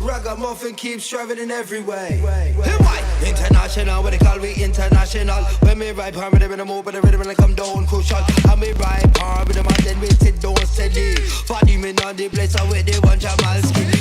Ragamuffin keeps striving in every way. International, what they call me international. When me ride palm with them in the move, but the rhythm when I come down crucial. And me ride palm with them and then we sit down steady. For the men on the place, I with the one Jamalski.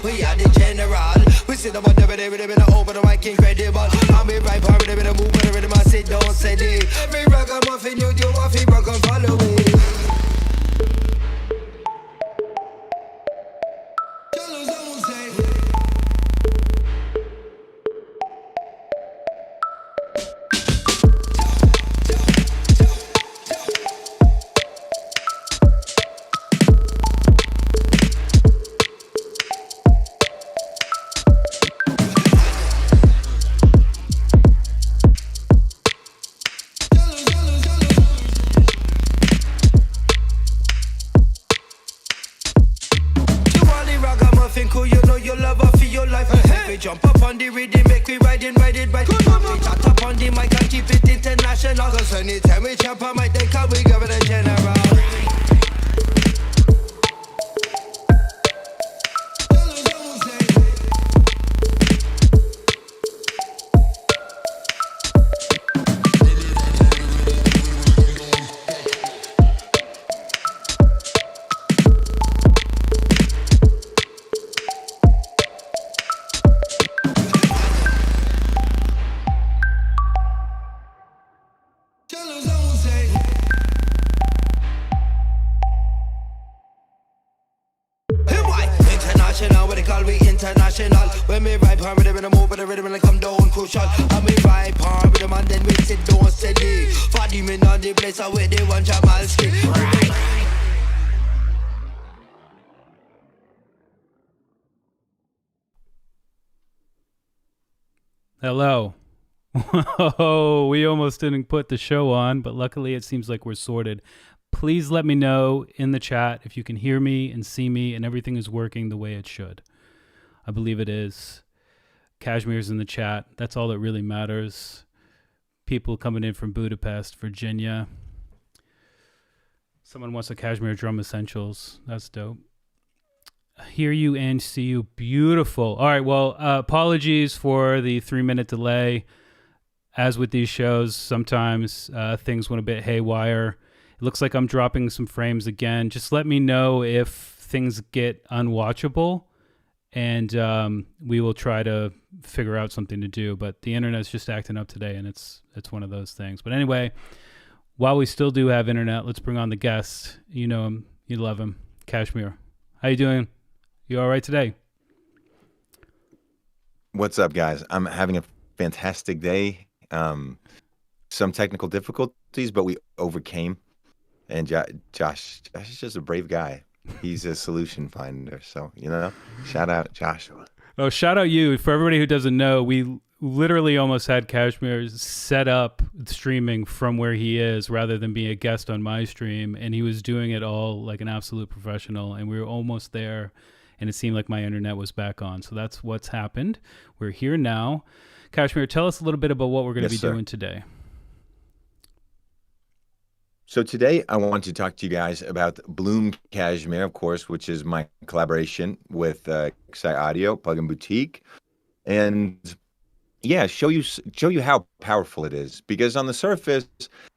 We are the general. We sit up on the rhythm and over the mic incredible. I'm be right part of the rhythm, move with the rhythm, I sit down steady. Every ragamuffin you do, I feel rock and follow me. You know you love her for your life. Make we jump up on the rhythm, make we ride it. We chat up on the mic and keep it international. Cause anytime we jump on mic, they call we give it a general. What they call me international. When me ride palm with them in the move, but the rhythm and I come down crucial. And me ride palm with them and then we sit down steady. For the men on the place, I with the one Jamalski. Hello. Whoa, we almost didn't put the show on, but luckily it seems like we're sorted. Please let me know in the chat if you can hear me and see me and everything is working the way it should. I believe it is. Kashmir's in the chat. That's all that really matters. People coming in from Budapest, Virginia. Someone wants a Kashmir Drum Essentials. That's dope. Hear you and see you. Beautiful. All right, well, apologies for the 3-minute delay. As with these shows, sometimes things went a bit haywire. It looks like I'm dropping some frames again. Just let me know if things get unwatchable, and we will try to figure out something to do. But the internet's just acting up today, and it's one of those things. But anyway, while we still do have internet, let's bring on the guest. You know him. You love him. Kashmir. How you doing? You all right today? What's up, guys? I'm having a fantastic day. Some technical difficulties, but we overcame. And Josh is just a brave guy. He's a solution finder. So, shout out Joshua. Oh, shout out you. For everybody who doesn't know, we literally almost had Kashmir set up streaming from where he is rather than being a guest on my stream. And he was doing it all like an absolute professional. And we were almost there. And it seemed like my internet was back on. So that's what's happened. We're here now. Kashmir, tell us a little bit about what we're going to be doing today. So today I want to talk to you guys about Bloom Cashmere, of course, which is my collaboration with Excite Audio, Plug-in Boutique. And yeah, show you how powerful it is. Because on the surface,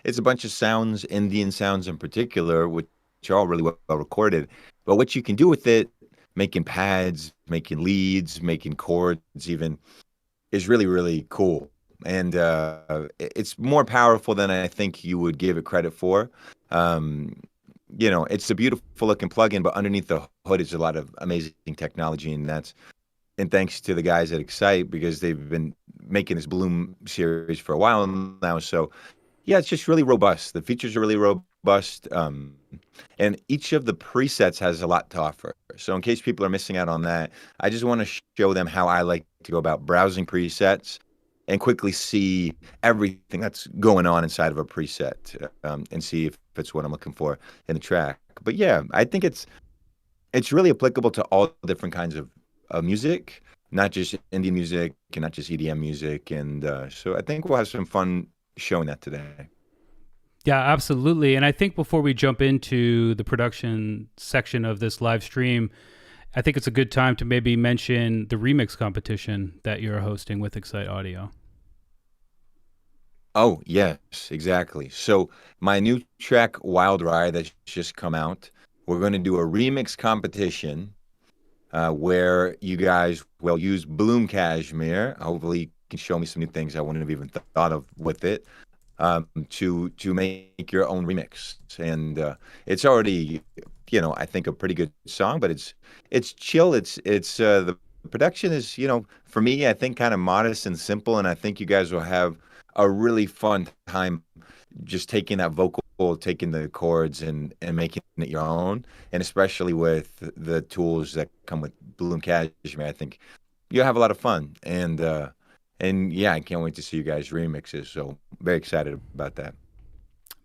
it's a bunch of sounds, Indian sounds in particular, which are all really well recorded. But what you can do with it, making pads, making leads, making chords even, is really, really cool. And it's more powerful than I think you would give it credit for. It's a beautiful looking plugin, but underneath the hood is a lot of amazing technology, and thanks to the guys at Excite, because they've been making this Bloom series for a while now. So Yeah, it's just really robust. The features are really robust, and each of the presets has a lot to offer. So in case people are missing out on that, I just want to show them how I like to go about browsing presets and quickly see everything that's going on inside of a preset, and see if it's what I'm looking for in the track. But yeah, I think it's really applicable to all different kinds of music, not just indie music and not just EDM music. And so I think we'll have some fun showing that today. Yeah, absolutely. And I think before we jump into the production section of this live stream, I think it's a good time to maybe mention the remix competition that you're hosting with Excite Audio. Oh, yes, exactly. So my new track, Wild Ride, that's just come out, we're going to do a remix competition where you guys will use Bloom Cashmere. Hopefully, you can show me some new things I wouldn't have even thought of with it, to make your own remix. And it's already, I think a pretty good song, but it's chill. It's the production is, for me, I think kind of modest and simple, and I think you guys will have a really fun time just taking that vocal, taking the chords and making it your own. And especially with the tools that come with Bloom Cashmere, I think you'll have a lot of fun. And yeah, I can't wait to see you guys remixes. So very excited about that.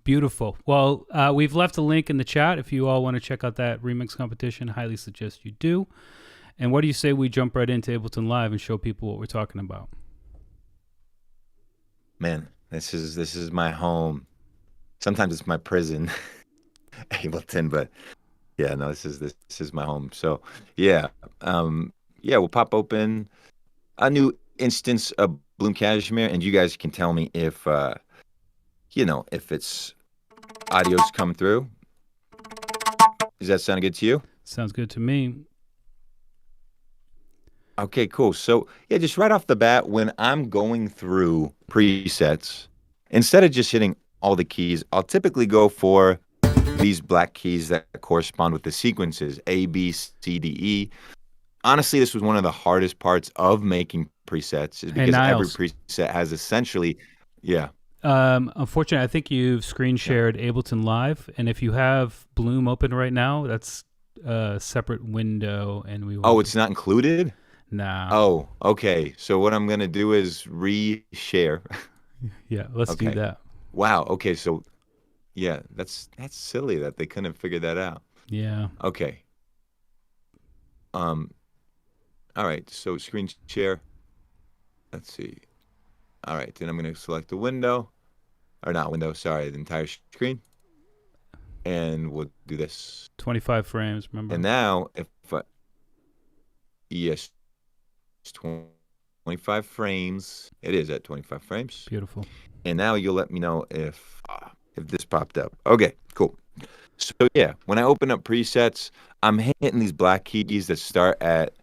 Beautiful. Well, we've left a link in the chat if you all want to check out that remix competition. Highly suggest you do. And what do you say we jump right into Ableton Live and show people what we're talking about? Man, this is my home. Sometimes it's my prison, Ableton, but yeah, no, this is my home. So yeah, we'll pop open a new instance of Bloom Cashmere, and you guys can tell me if if it's audio's come through. Does that sound good to you? Sounds good to me. Okay, cool. So yeah, just right off the bat, when I'm going through presets, instead of just hitting all the keys, I'll typically go for these black keys that correspond with the sequences, A, B, C, D, E. Honestly, this was one of the hardest parts of making presets, is because every preset has essentially, yeah. Unfortunately, I think you've screen shared Ableton Live, and if you have Bloom open right now, that's a separate window, and we. Oh, it's not included? Nah. Oh, okay. So what I'm gonna do is re-share. Yeah, let's do that. Wow. Okay. So, yeah, that's silly that they couldn't figure that out. Yeah. Okay. All right. So screen share. Let's see. All right. Then I'm gonna select the window, or not window. Sorry, the entire screen, and we'll do this. 25 frames. Remember. And now, yes, 25 frames. It is at 25 frames. Beautiful. And now you'll let me know if this popped up. Okay, cool. So yeah, when I open up presets, I'm hitting these black keys that start at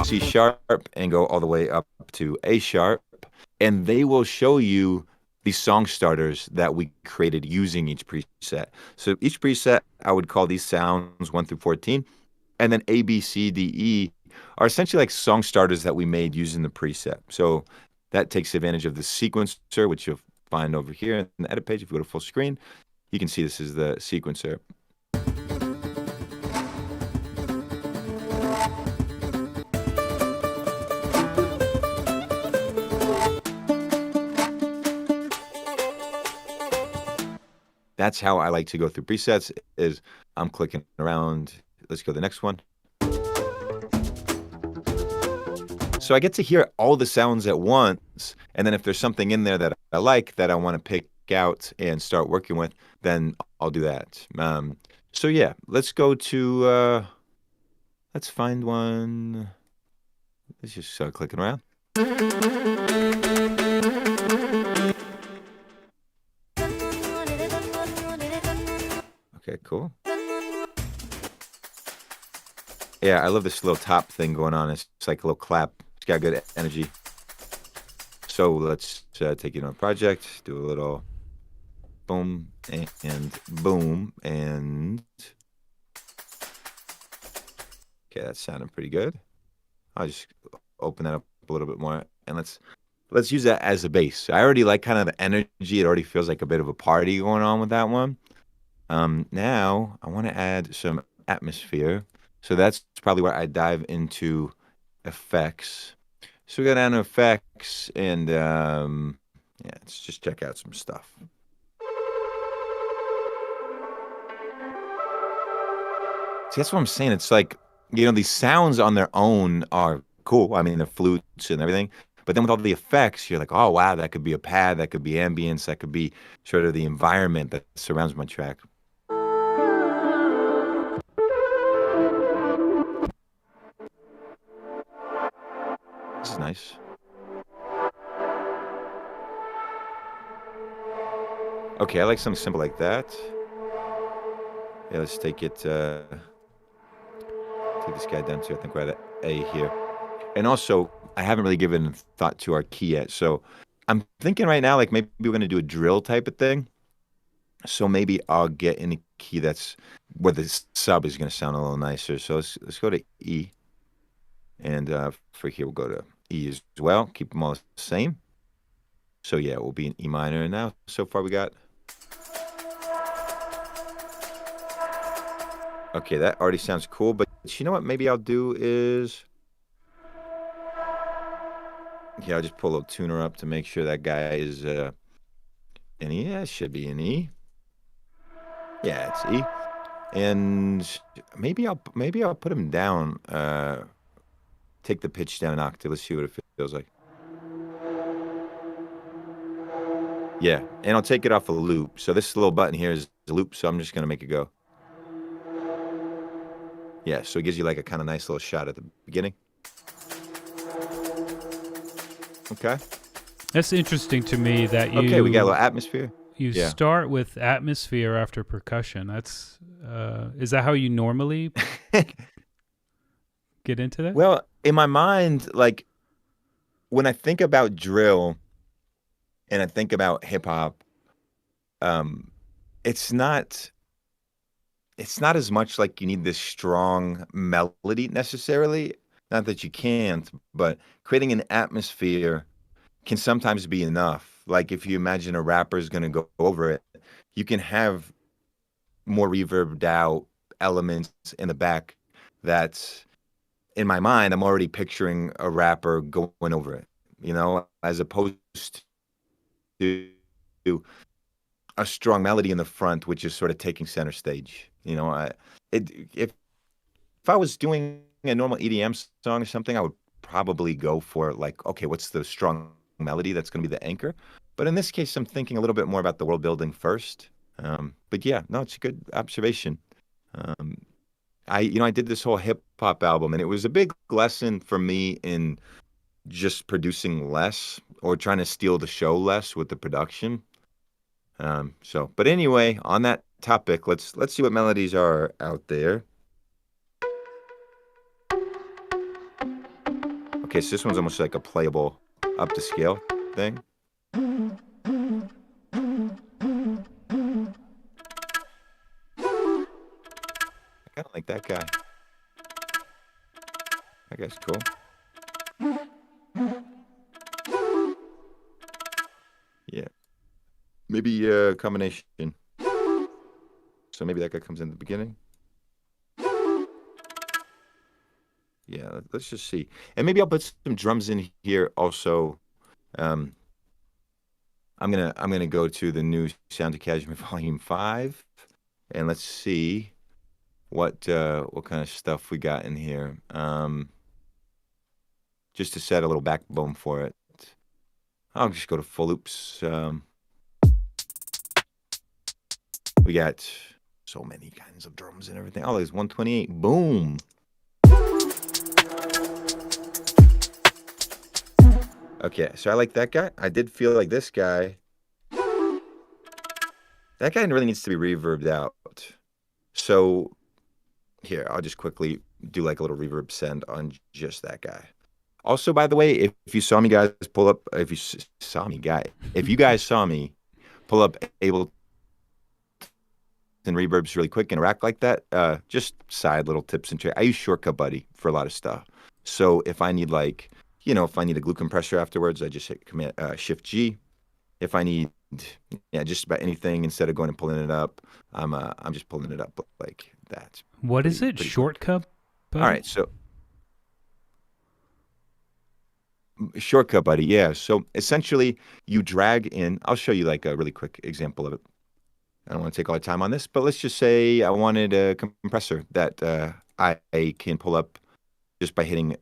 C sharp and go all the way up to A sharp, and they will show you these song starters that we created using each preset. So each preset, I would call these sounds 1 through 14, and then A, B, C, D, E are essentially like song starters that we made using the preset. So that takes advantage of the sequencer, which you'll find over here in the edit page. If you go to full screen, you can see this is the sequencer. That's how I like to go through presets, is I'm clicking around. Let's go to the next one. So I get to hear all the sounds at once, and then if there's something in there that I like that I want to pick out and start working with, then I'll do that. So yeah, let's go to, let's find one. Let's just start clicking around. Okay, cool. Yeah, I love this little top thing going on. It's like a little clap. It's got good energy. So let's take it on a project, do a little boom and boom, and okay, that sounded pretty good. I'll just open that up a little bit more, and let's let's use that as a bass. I already like kind of the energy. It already feels like a bit of a party going on with that one. Now I want to add some atmosphere. So that's probably where I dive into effects. So we got down to effects, and yeah, let's just check out some stuff. See, that's what I'm saying. It's like, these sounds on their own are cool. I mean, the flutes and everything. But then with all the effects, you're like, oh, wow, that could be a pad, that could be ambience, that could be sort of the environment that surrounds my track. This is nice. Okay, I like something simple like that. Yeah, let's take it, take this guy down to, I think we're at A here. And also, I haven't really given thought to our key yet. So I'm thinking right now, like maybe we're going to do a drill type of thing. So maybe I'll get in a key that's where the sub is going to sound a little nicer. So let's go to E. And for here, we'll go to E as well. Keep them all the same. So yeah, we'll be in E minor. And now, so far we got... Okay, that already sounds cool. But you know what maybe I'll do is... Yeah, I'll just pull a little tuner up to make sure that guy is in E. Yeah, it should be in E. Yeah, it's E. And maybe I'll put him down. Take the pitch down an octave. Let's see what it feels like. Yeah, and I'll take it off a loop. So this little button here is a loop, so I'm just gonna make it go. Yeah, so it gives you like a kind of nice little shot at the beginning. Okay. That's interesting to me that you... Okay, we got a little atmosphere. You start with atmosphere after percussion. That's is that how you normally get into that? Well, in my mind, like when I think about drill and I think about hip hop, it's not as much like you need this strong melody necessarily. Not that you can't, but creating an atmosphere can sometimes be enough. Like if you imagine a rapper is going to go over it, you can have more reverbed out elements in the back that's, in my mind, I'm already picturing a rapper going over it, as opposed to a strong melody in the front, which is sort of taking center stage. If I was doing a normal EDM song or something, I would probably go for like, okay, what's the strong melody that's going to be the anchor? But in this case, I'm thinking a little bit more about the world building first. But yeah, no, it's a good observation. I did this whole hip hop album, and it was a big lesson for me in just producing less or trying to steal the show less with the production. But anyway, on that topic, let's see what melodies are out there. Okay, so this one's almost like a playable up to scale thing. I kind of like that guy. That guy's cool. Yeah. Maybe a combination. So maybe that guy comes in the beginning. Yeah, let's just see. And maybe I'll put some drums in here also. I'm gonna go to the new Sound of Kashmir Volume 5, and let's see what kind of stuff we got in here. Just to set a little backbone for it. I'll just go to full loops. We got so many kinds of drums and everything. Oh, there's 128. Boom. Okay, so I like that guy. I did feel like this guy. That guy really needs to be reverbed out. So here, I'll just quickly do like a little reverb send on just that guy. Also, by the way, if you saw me guys pull up, if you guys saw me pull up Ableton and reverbs really quick in a rack like that, just side little tips and tricks. I use Shortcut Buddy for a lot of stuff. So if I need like, if I need a glue compressor afterwards, I just hit Shift G. If I need, just about anything, instead of going and pulling it up, I'm just pulling it up like that. What is it? Shortcut Buddy? All right, so Shortcut Buddy, yeah. So essentially, you drag in. I'll show you like a really quick example of it. I don't want to take all the time on this, but let's just say I wanted a compressor that I can pull up just by hitting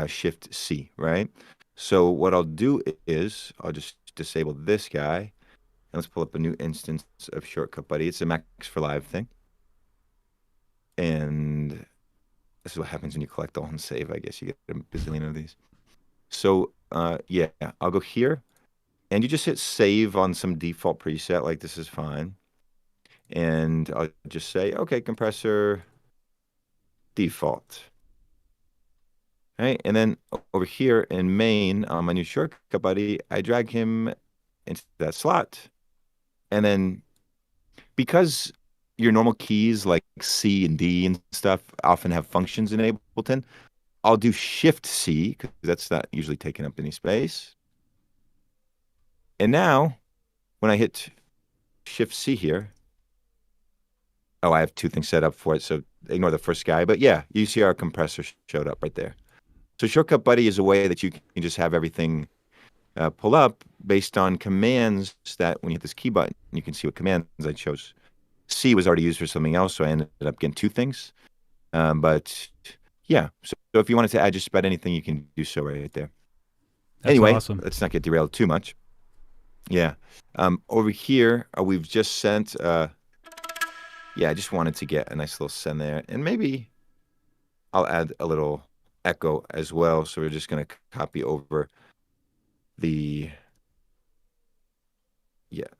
Shift C, right? So what I'll do is I'll just disable this guy, and let's pull up a new instance of Shortcut Buddy. It's a Max for Live thing, and this is what happens when you collect all and save. I guess you get a bazillion of these. So yeah, I'll go here, and you just hit save on some default preset, like this is fine. And I'll just say, okay, compressor default. Right, and then over here in main, on my new Shortcut Buddy, I drag him into that slot. And then because your normal keys like C and D and stuff often have functions in Ableton, I'll do Shift C because that's not usually taking up any space. And now when I hit Shift C here, oh, I have two things set up for it, so ignore the first guy. But yeah, you see our compressor showed up right there. So Shortcut Buddy is a way that you can just have everything pull up based on commands that when you hit this key button, you can see what commands I chose. C was already used for something else, so I ended up getting two things. But yeah, so if you wanted to add just about anything, you can do so right there. That's anyway, awesome. Let's not get derailed too much. Yeah. Over here, we've just sent... yeah, I just wanted to get a nice little send there. And maybe I'll add a little echo as well. So we're just going to copy over the,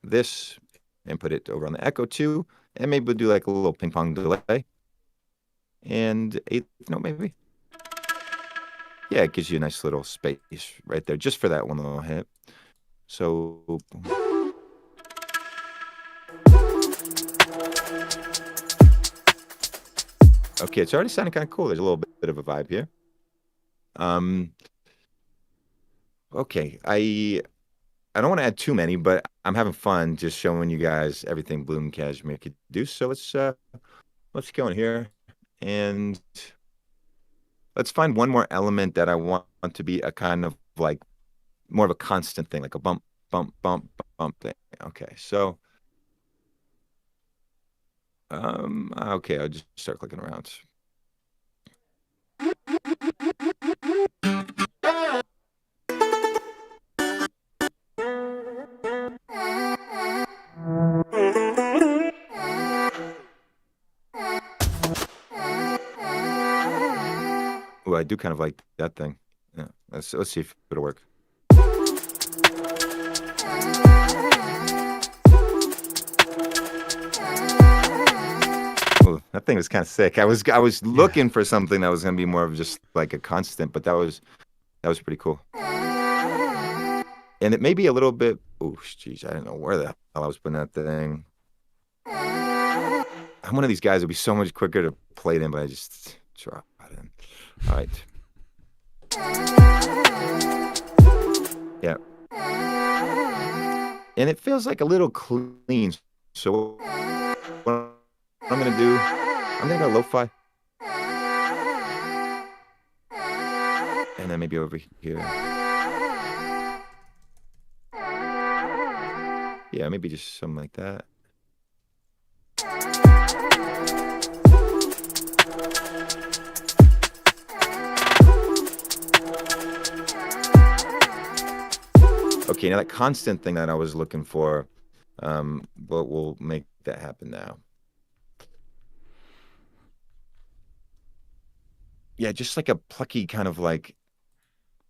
this and put it over on the echo too. And maybe we'll do like a little ping pong delay. And eighth note maybe. Yeah, it gives you a nice little space right there just for that one little hit. So... okay, it's already sounding kind of cool. There's a little bit of a vibe here. Okay, I don't want to add too many, but I'm having fun just showing you guys everything Bloom Cashmere could do. So let's go in here and let's find one more element that I want to be a kind of like more of a constant thing, like a bump, bump, bump, bump thing. Okay, so okay, I'll just start clicking around. Oh, I do kind of like that thing. Yeah, let's see if it'll work. Oh, that thing was kind of sick. I was looking for something that was going to be more of just like a constant, but that was pretty cool. And it may be a little bit. Oh, jeez, I didn't know where the hell I was putting that thing. I'm one of these guys. It'd be so much quicker to play it in, but I just drop it in. All right. Yeah. And it feels like a little clean. So what I'm going to do, I'm going to go lo-fi. And then maybe over here. Yeah, maybe just something like that. Okay, now that constant thing that I was looking for, but we'll make that happen now. Yeah, just like a plucky kind of like,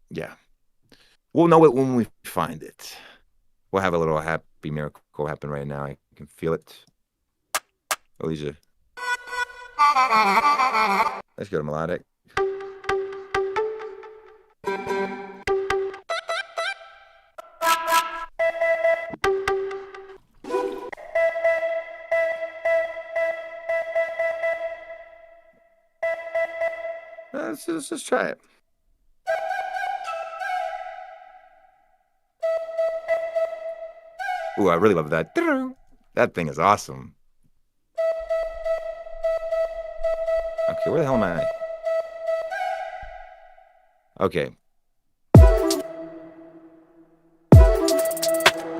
yeah. We'll know it when we find it. We'll have a little happy miracle happen right now. I can feel it. Oh, these are... Let's go to melodic. Let's just try it. Ooh, I really love that. That thing is awesome. Okay, where the hell am I? Okay.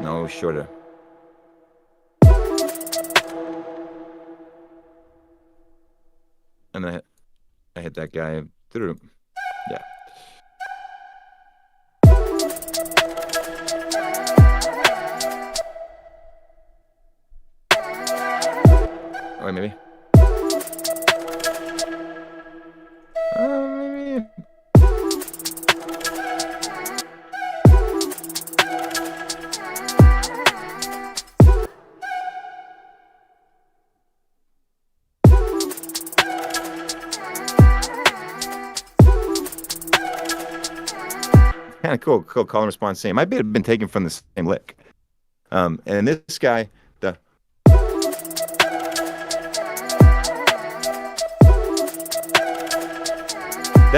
No, shorter. And then I hit that guy. Yeah. Oh, wait, maybe. Maybe. Kind of cool. Call and response same. Might have been taken from the same lick. And this guy, that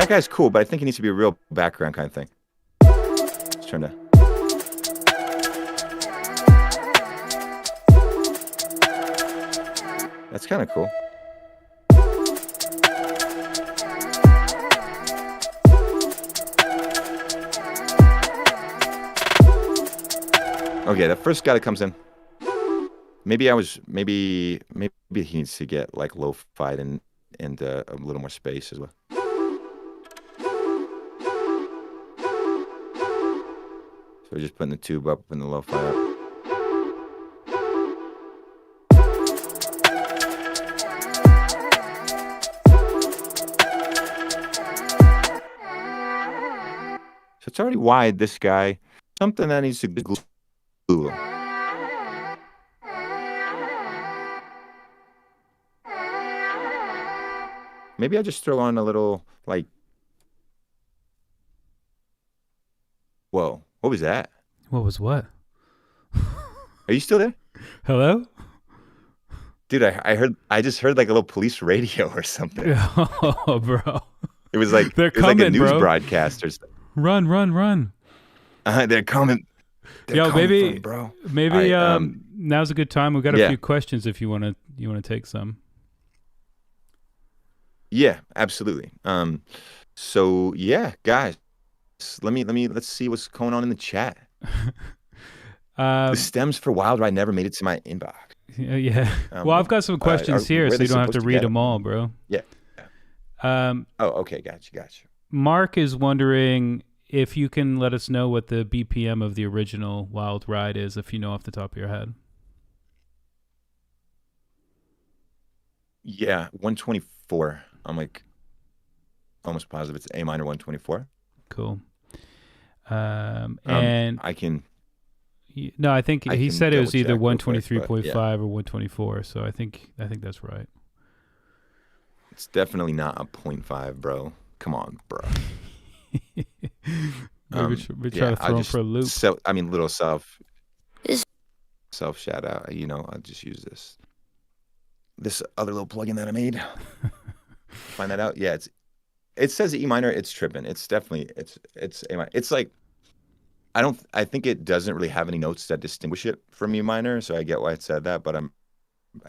guy's cool, but I think he needs to be a real background kind of thing. Just trying to. That's kind of cool. Okay, the first guy that comes in. Maybe he needs to get like lo-fied and a little more space as well. So we're just putting the tube up and the lo-fi up. So it's already wide, this guy. Something that needs to glue. Maybe I just throw on a little, like... Whoa, what was that? What was what? Are you still there? Hello? Dude, I just heard like a little police radio or something. Oh, bro. It was like, They're it was like a coming, news bro. broadcast or something. Run. They're coming. Yo, maybe, bro. maybe Right, now's a good time. We've got a few questions if you want to take some. Yeah, absolutely. So yeah, guys, let's see what's going on in the chat. The stems for Wild Ride never made it to my inbox. Yeah. Well, I've got some questions here, so you don't have to read them all, bro. Yeah. Oh, okay, gotcha. Mark is wondering if you can let us know what the BPM of the original Wild Ride is, if you know off the top of your head. Yeah, 124. I'm like almost positive it's A minor 124. Cool. And I can. No, I think he said it was either 123.5 yeah. or 124. So I think that's right. It's definitely not a 0.5, bro. Come on, bro. we try to throw him for a loop. Little self shout out. I'll just use this other little plugin that I made. Find that out. Yeah, it says E minor. It's tripping. It's definitely it's A minor. It's like I think it doesn't really have any notes that distinguish it from E minor. So I get why it said that, but I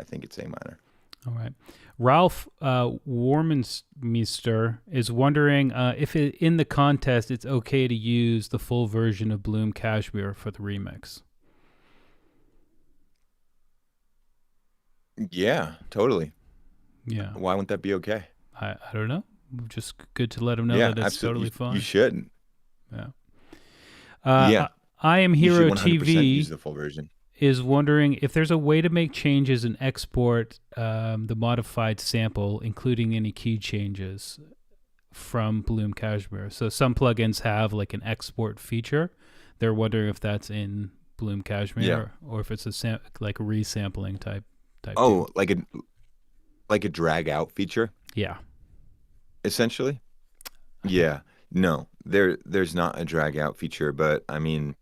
think it's A minor. All right. Ralph Warmenmeister is wondering if in the contest it's okay to use the full version of Bloom Cashmere for the remix. Yeah, totally. Yeah. Why wouldn't that be okay? I don't know. Just good to let them know that it's totally fine. You should. Yeah. Yeah. I Am Hero you should 100% TV use the full version. Is wondering if there's a way to make changes and export the modified sample, including any key changes from Bloom Cashmere. So some plugins have like an export feature. They're wondering if that's in Bloom Cashmere or if it's like a resampling type. Oh, thing. like a drag out feature? Yeah. Essentially? Yeah. No, there's not a drag out feature, but I mean,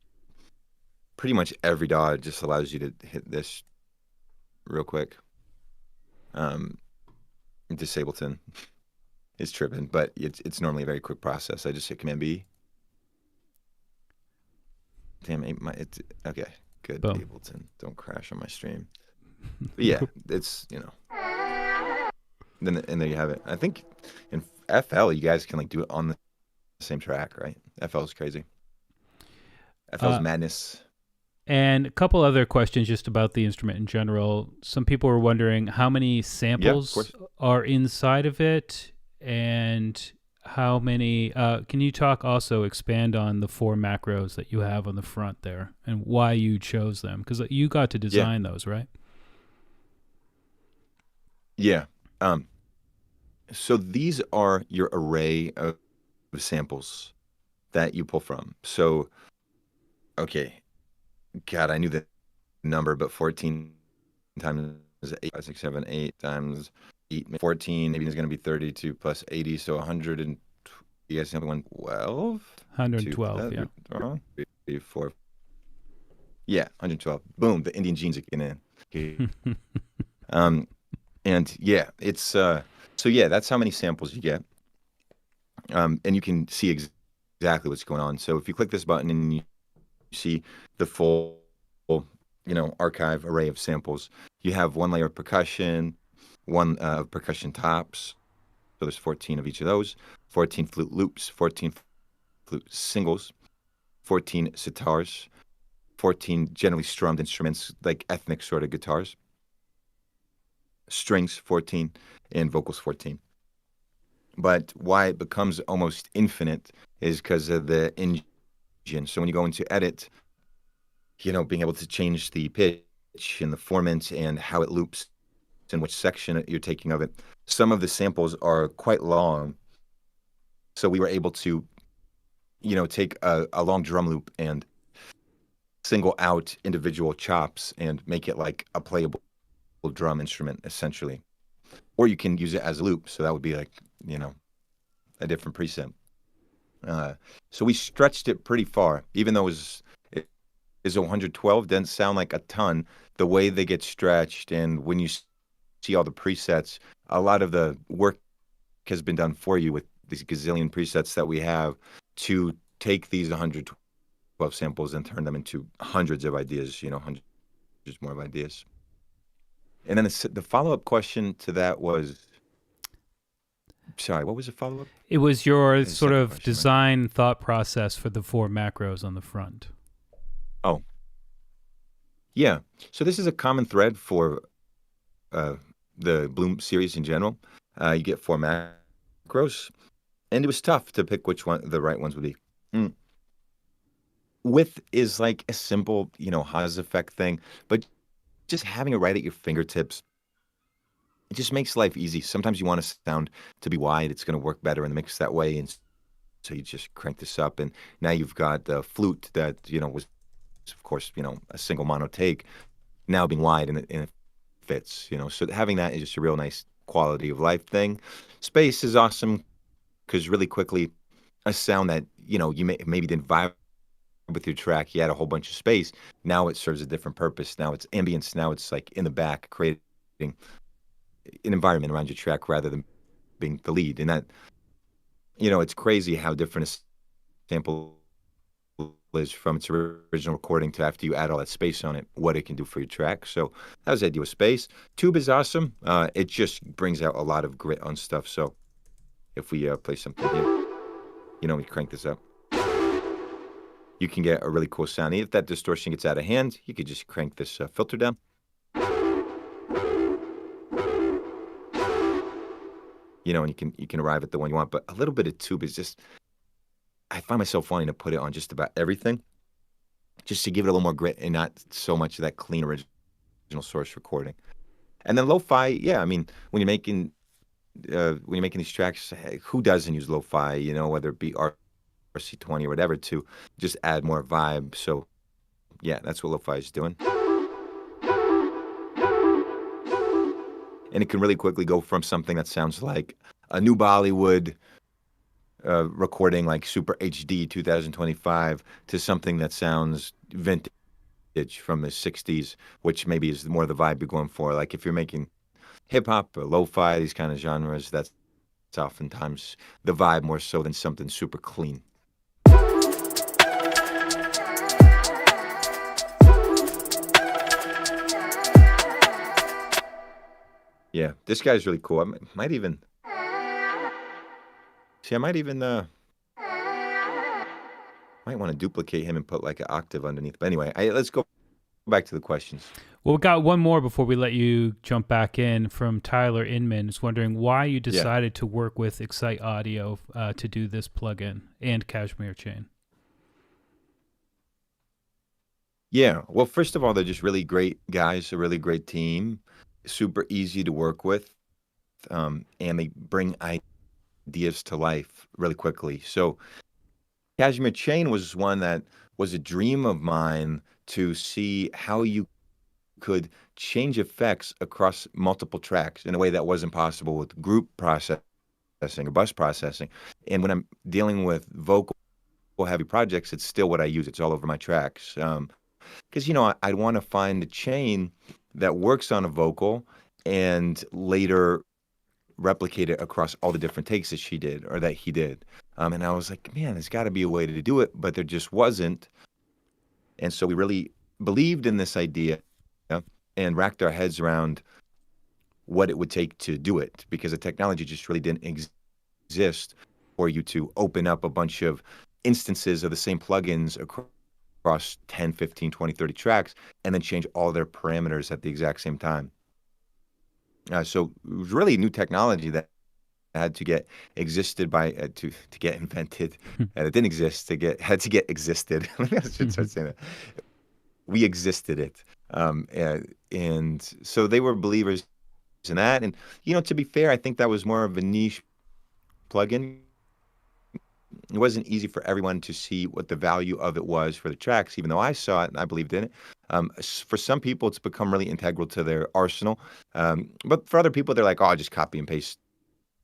pretty much every DAW just allows you to hit this real quick. Disableton is tripping, but it's normally a very quick process. I just hit Command B. Damn, it's okay. Good, Boom. Ableton. Don't crash on my stream. But yeah, it's, Then and there you have it. I think in FL you guys can like do it on the same track, right? FL is crazy. FL's madness. And a couple other questions just about the instrument in general. Some people were wondering how many samples are inside of it, and how many. Can you expand on the 4 macros that you have on the front there, and why you chose them? Because you got to design those, right? Yeah. So these are your array of samples that you pull from. So, okay. God, I knew the number, but 14 times 8, 5, 6, 7, 8 times 8, 14, maybe it's going to be 32 plus 80, so 100 and, you guys have 112? 112, yeah. Wrong? 3, 4. Yeah, 112. Boom, the Indian genes are getting in. And yeah, it's, so yeah, that's how many samples you get. And you can see exactly what's going on. So if you click this button and you see the full, archive array of samples, you have 1 layer of percussion, 1 percussion tops. So there's 14 of each of those, 14 flute loops, 14 flute singles, 14 sitars, 14 generally strummed instruments, like ethnic sort of guitars, strings 14, and vocals 14. But why it becomes almost infinite is because of the engine. So when you go into edit, being able to change the pitch and the formant and how it loops and which section you're taking of it. Some of the samples are quite long. So we were able to, take a long drum loop and single out individual chops and make it like a playable drum instrument, essentially. Or you can use it as a loop. So that would be like, a different preset. So we stretched it pretty far, even though it is 112, doesn't sound like a ton. The way they get stretched, and when you see all the presets, a lot of the work has been done for you with these gazillion presets that we have to take these 112 samples and turn them into hundreds of ideas, hundreds more of ideas. And then the follow-up question to that was, sorry, what was the follow-up? It was your sort of design thought process for the 4 macros on the front. Oh, yeah. So this is a common thread for the Bloom series in general. You get 4 macros, and it was tough to pick which one the right ones would be. Width is like a simple, Haas effect thing, but just having it right at your fingertips, it just makes life easy. Sometimes you want a sound to be wide. It's going to work better in the mix that way. And so you just crank this up. And now you've got the flute that, was, of course, a single mono take, now being wide and it fits, So having that is just a real nice quality of life thing. Space is awesome because really quickly, a sound that, you maybe didn't vibe with your track, you had a whole bunch of space. Now it serves a different purpose. Now it's ambience. Now it's like in the back, creating an environment around your track rather than being the lead. And that, it's crazy how different a sample is from its original recording to after you add all that space on it, what it can do for your track. So that was the idea with space. Tube is awesome. It just brings out a lot of grit on stuff. So if we play something here, we crank this up, you can get a really cool sound. If that distortion gets out of hand, you could just crank this filter down. And you can arrive at the one you want. But a little bit of tube is just, I find myself wanting to put it on just about everything, just to give it a little more grit and not so much of that clean original source recording. And then lo-fi, yeah, I mean, when you're making these tracks, who doesn't use lo-fi? Whether it be RC20 or whatever, to just add more vibe. So yeah, that's what lo-fi is doing. And it can really quickly go from something that sounds like a new Bollywood recording, like Super HD 2025, to something that sounds vintage from the 60s, which maybe is more the vibe you're going for. Like if you're making hip-hop or lo-fi, these kind of genres, that's oftentimes the vibe more so than something super clean. Yeah, this guy's really cool. Might even see. I might even might want to duplicate him and put like an octave underneath. But anyway, let's go back to the questions. Well, we got one more before we let you jump back in from Tyler Inman. Is wondering why you decided to work with Excite Audio to do this plugin and Cashmere Chain. Yeah, well, first of all, they're just really great guys, a really great team, super easy to work with, and they bring ideas to life really quickly. So Cashmere Chain was one that was a dream of mine to see how you could change effects across multiple tracks in a way that wasn't possible with group processing or bus processing. And when I'm dealing with vocal heavy projects, it's still what I use. It's all over my tracks. Because, I'd want to find a chain that works on a vocal and later replicate it across all the different takes that she did or that he did. And I was like, man, there's got to be a way to do it, but there just wasn't. And so we really believed in this idea and racked our heads around what it would take to do it, because the technology just really didn't exist for you to open up a bunch of instances of the same plugins across 10, 15, 20, 30 tracks and then change all their parameters at the exact same time. So it was really new technology that had to get existed by to get invented. And it didn't exist had to get existed. I should start saying that. We existed it. And so they were believers in that. And, to be fair, I think that was more of a niche plugin. It wasn't easy for everyone to see what the value of it was for the tracks, even though I saw it and I believed in it. For some people, it's become really integral to their arsenal. But for other people, they're like, oh, I'll just copy and paste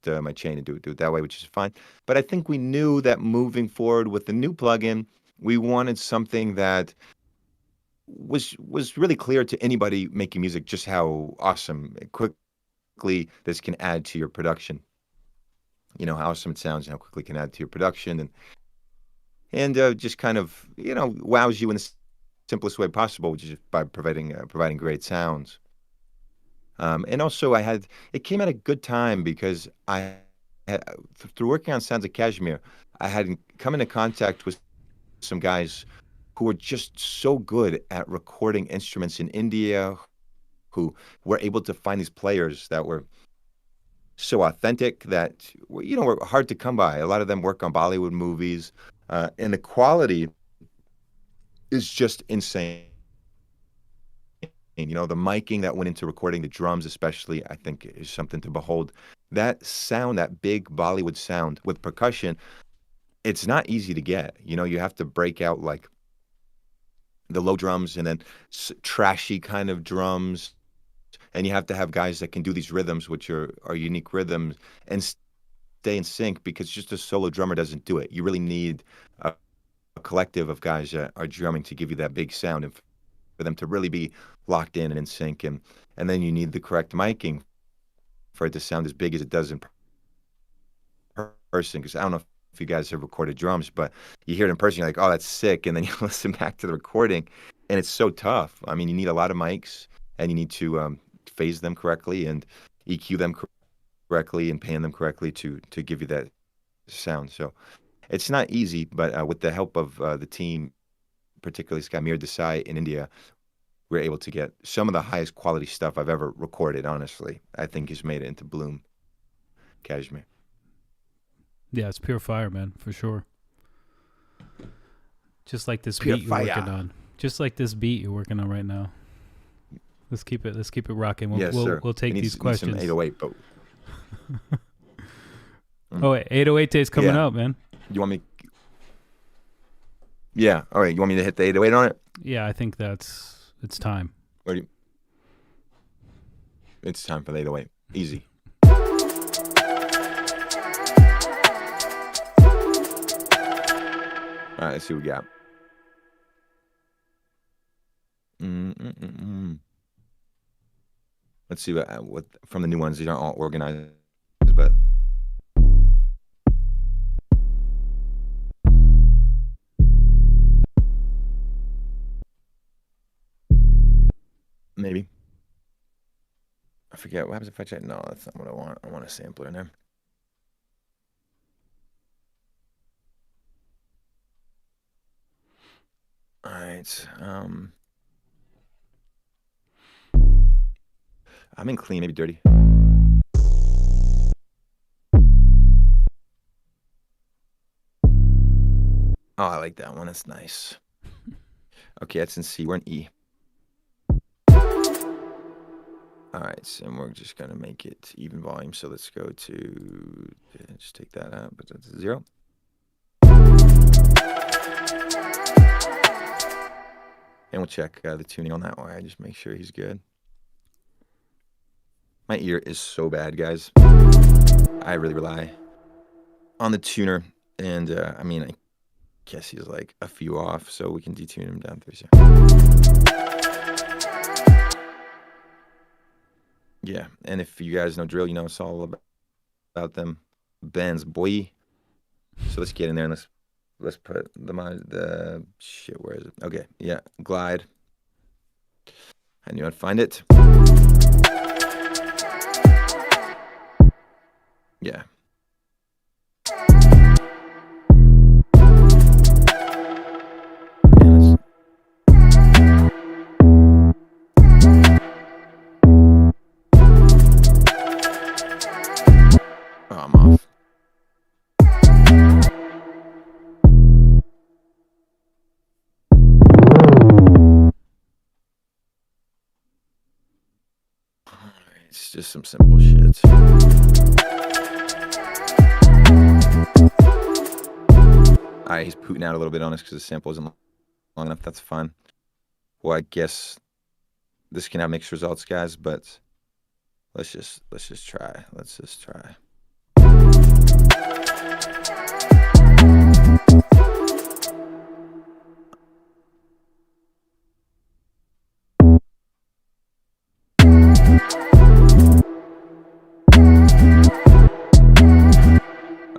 my chain and do it that way, which is fine. But I think we knew that moving forward with the new plugin, we wanted something that was really clear to anybody making music just how awesome quickly this can add to your production. How awesome it sounds and how quickly it can add to your production and just kind of, wows you in the simplest way possible, which is by providing great sounds. And also it came at a good time because through working on Sounds of Kashmir, I had come into contact with some guys who were just so good at recording instruments in India, who were able to find these players that were so authentic that, were hard to come by. A lot of them work on Bollywood movies, and the quality is just insane. The miking that went into recording the drums especially, I think, is something to behold. That sound, that big Bollywood sound with percussion, it's not easy to get. You have to break out like the low drums and then trashy kind of drums. And you have to have guys that can do these rhythms, which are unique rhythms, and stay in sync, because just a solo drummer doesn't do it. You really need a collective of guys that are drumming to give you that big sound and for them to really be locked in and in sync. And then you need the correct miking for it to sound as big as it does in person. Because I don't know if you guys have recorded drums, but you hear it in person, you're like, oh, that's sick. And then you listen back to the recording, and it's so tough. I mean, you need a lot of mics, and you need to phase them correctly and EQ them correctly and pan them correctly to give you that sound. So it's not easy, but with the help of the team, particularly this guy Mir Desai in India, we're able to get some of the highest quality stuff I've ever recorded, honestly. I think he's made it into Bloom Kashmir. Yeah, it's pure fire, man, for sure. Just like this Pure beat fire. You're working on. Just like this beat you're working on right now. Let's keep it rocking. We'll take these questions. Some 808, but Oh, 808 day's coming up, man. You want me? Yeah. All right. You want me to hit the 808 on it? Yeah, I think it's time. It's time for the 808. Easy. All right. Let's see what we got. Let's see what from the new ones. These aren't all organized, but maybe. forget. What happens if I check? No, that's not what I want. I want a sampler in there. All right. I'm in clean, maybe dirty. Oh, I like that one. That's nice. Okay, that's in C. We're in E. All right, and we're just going to make it even volume. So let's go to, just take that out, but that's 0. And we'll check the tuning on that one. Just make sure he's good. My ear is so bad, guys. I really rely on the tuner. And, I mean, I guess he's like a few off, so we can detune him down 3 seconds. Yeah, and if you guys know drill, you know it's all about them bends, boy. So let's get in there and let's put the shit. Where is it? Okay, yeah, glide. I knew I'd find it. Yeah. Oh, I'm off. It's just some simple shit. Alright, he's pooting out a little bit on us because the sample isn't long enough. That's fine. Well, I guess this can have mixed results, guys, but let's just try. Let's just try.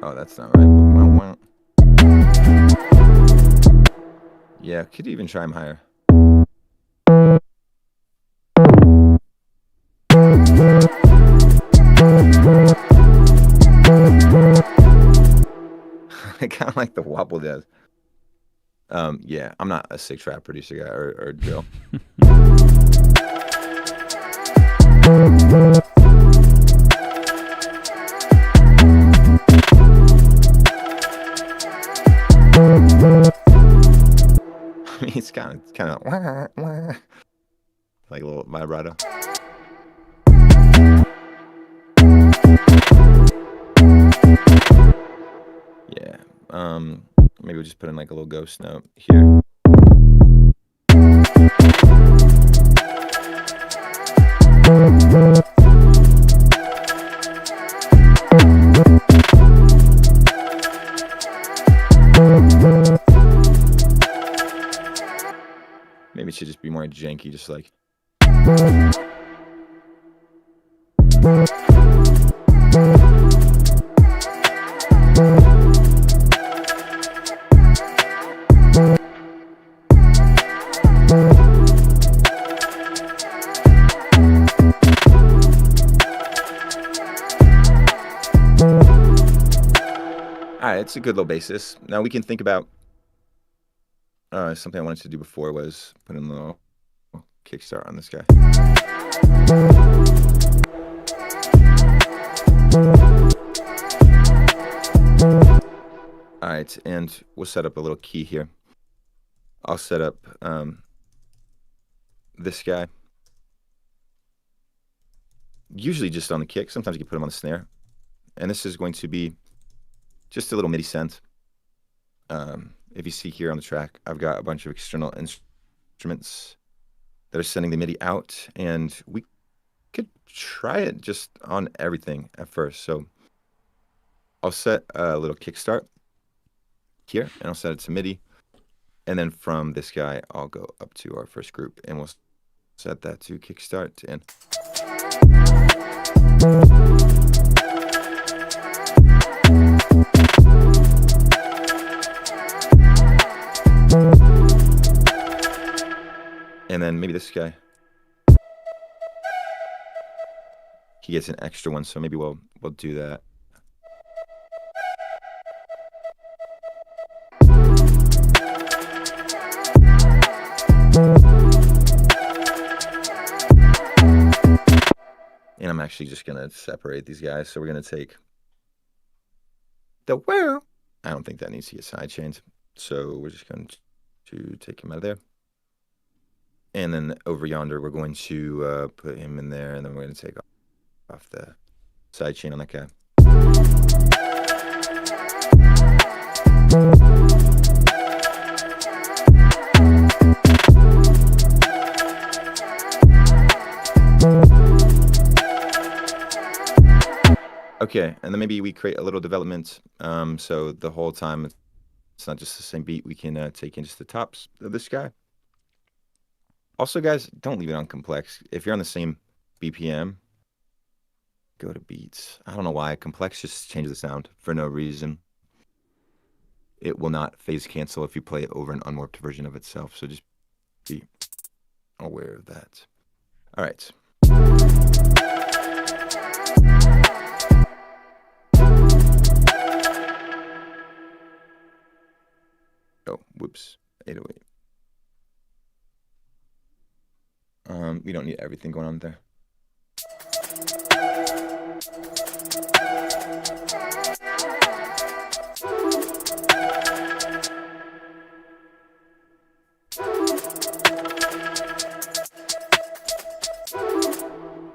Oh, that's not right. Yeah, could even try him higher. I kind of like the wobble does. Yeah, I'm not a 6-track producer guy or drill. I mean, it's kind of like a little vibrato. Yeah. Maybe we'll just put in like a little ghost note here. Maybe it should just be more janky, just like. Alright, it's a good little basis. Now we can think about something I wanted to do before was put in a little kickstart on this guy. Alright, and we'll set up a little key here. I'll set up this guy. Usually just on the kick. Sometimes you can put him on the snare. And this is going to be just a little MIDI send. If you see here on the track, I've got a bunch of external instruments that are sending the MIDI out, and we could try it just on everything at first. So I'll set a little kickstart here, and I'll set it to MIDI. And then from this guy, I'll go up to our first group, and we'll set that to kickstart to end. And then maybe this guy. he gets an extra one, so maybe we'll do that. And I'm actually just gonna separate these guys. So we're gonna take the where. I don't think that needs to get sidechained. So we're just going to take him out of there. And then over yonder, we're going to put him in there, and then we're going to take off the sidechain on that guy. Okay, and then maybe we create a little development, so the whole time it's not just the same beat. We can take in just the tops of this guy. Also, guys, don't leave it on complex. If you're on the same BPM, go to beats. I don't know why. Complex just changes the sound for no reason. It will not phase cancel if you play it over an unwarped version of itself, so just be aware of that. All right. Oh, whoops, 808. We don't need everything going on there.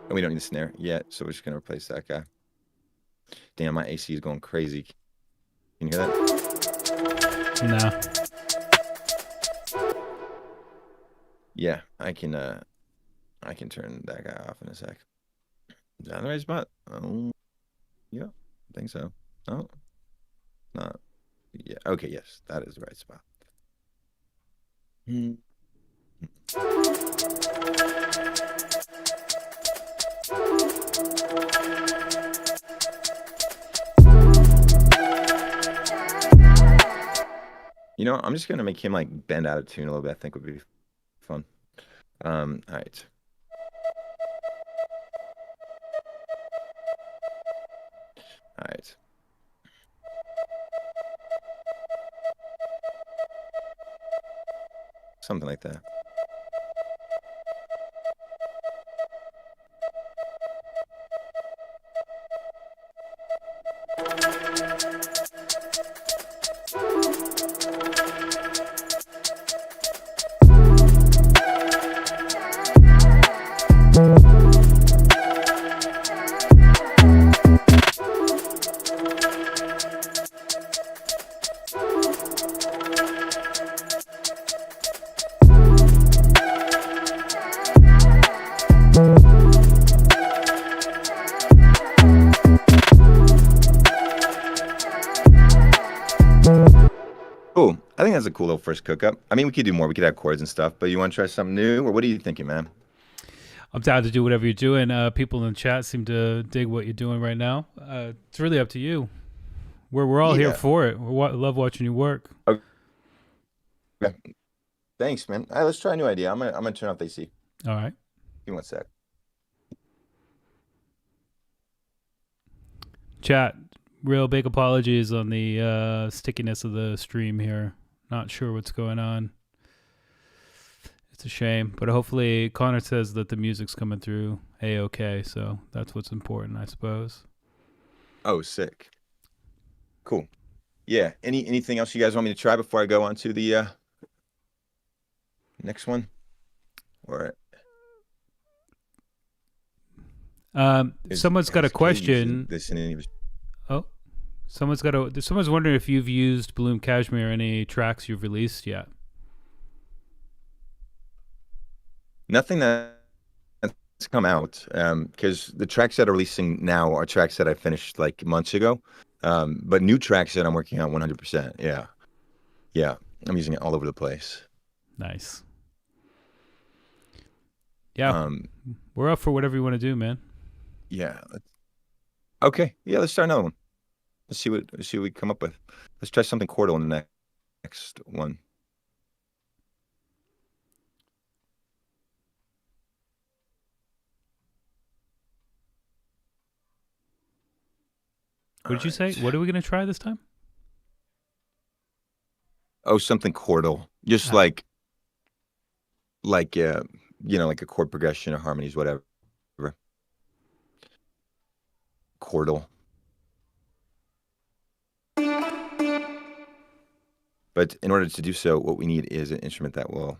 And we don't need a snare yet, so we're just gonna replace that guy. Damn, my AC is going crazy. Can you hear that? No. Yeah, I can turn that guy off in a sec. Is that the right spot? Oh, yeah, I think so. Oh, not. Yeah, okay, yes, that is the right spot. You know, I'm just gonna make him like bend out of tune a little bit. I think would be fun. All right. All right. Something like that. Cool. I think that's a cool little first cook up. I mean, we could do more. We could have chords and stuff, but you want to try something new, or what are you thinking, man? I'm down to do whatever you're doing. People in the chat seem to dig what you're doing right now. It's really up to you. We're all here for it. Love watching you work. Okay. Thanks, man. All right, let's try a new idea. I'm gonna turn off the AC. All right. Give me 1 sec. Chat. Real big apologies on the stickiness of the stream here. Not sure what's going on. It's a shame, but hopefully Connor says that the music's coming through A-okay, so that's what's important, I suppose. Oh, sick. Cool. Yeah. Anything else you guys want me to try before I go on to the next one? Or someone's got a question. Oh, someone's wondering if you've used Bloom Cashmere any tracks you've released yet. Nothing that's come out, because the tracks that are releasing now are tracks that I finished like months ago. But new tracks that I'm working on 100%. Yeah. Yeah. I'm using it all over the place. Nice. Yeah. We're up for whatever you want to do, man. Yeah. Okay. Yeah, let's start another one. Let's see what we come up with. Let's try something chordal in the next one. What did you say? What are we gonna try this time? Oh, something chordal, just like like a chord progression or harmonies, whatever. Chordal. But in order to do so, what we need is an instrument that will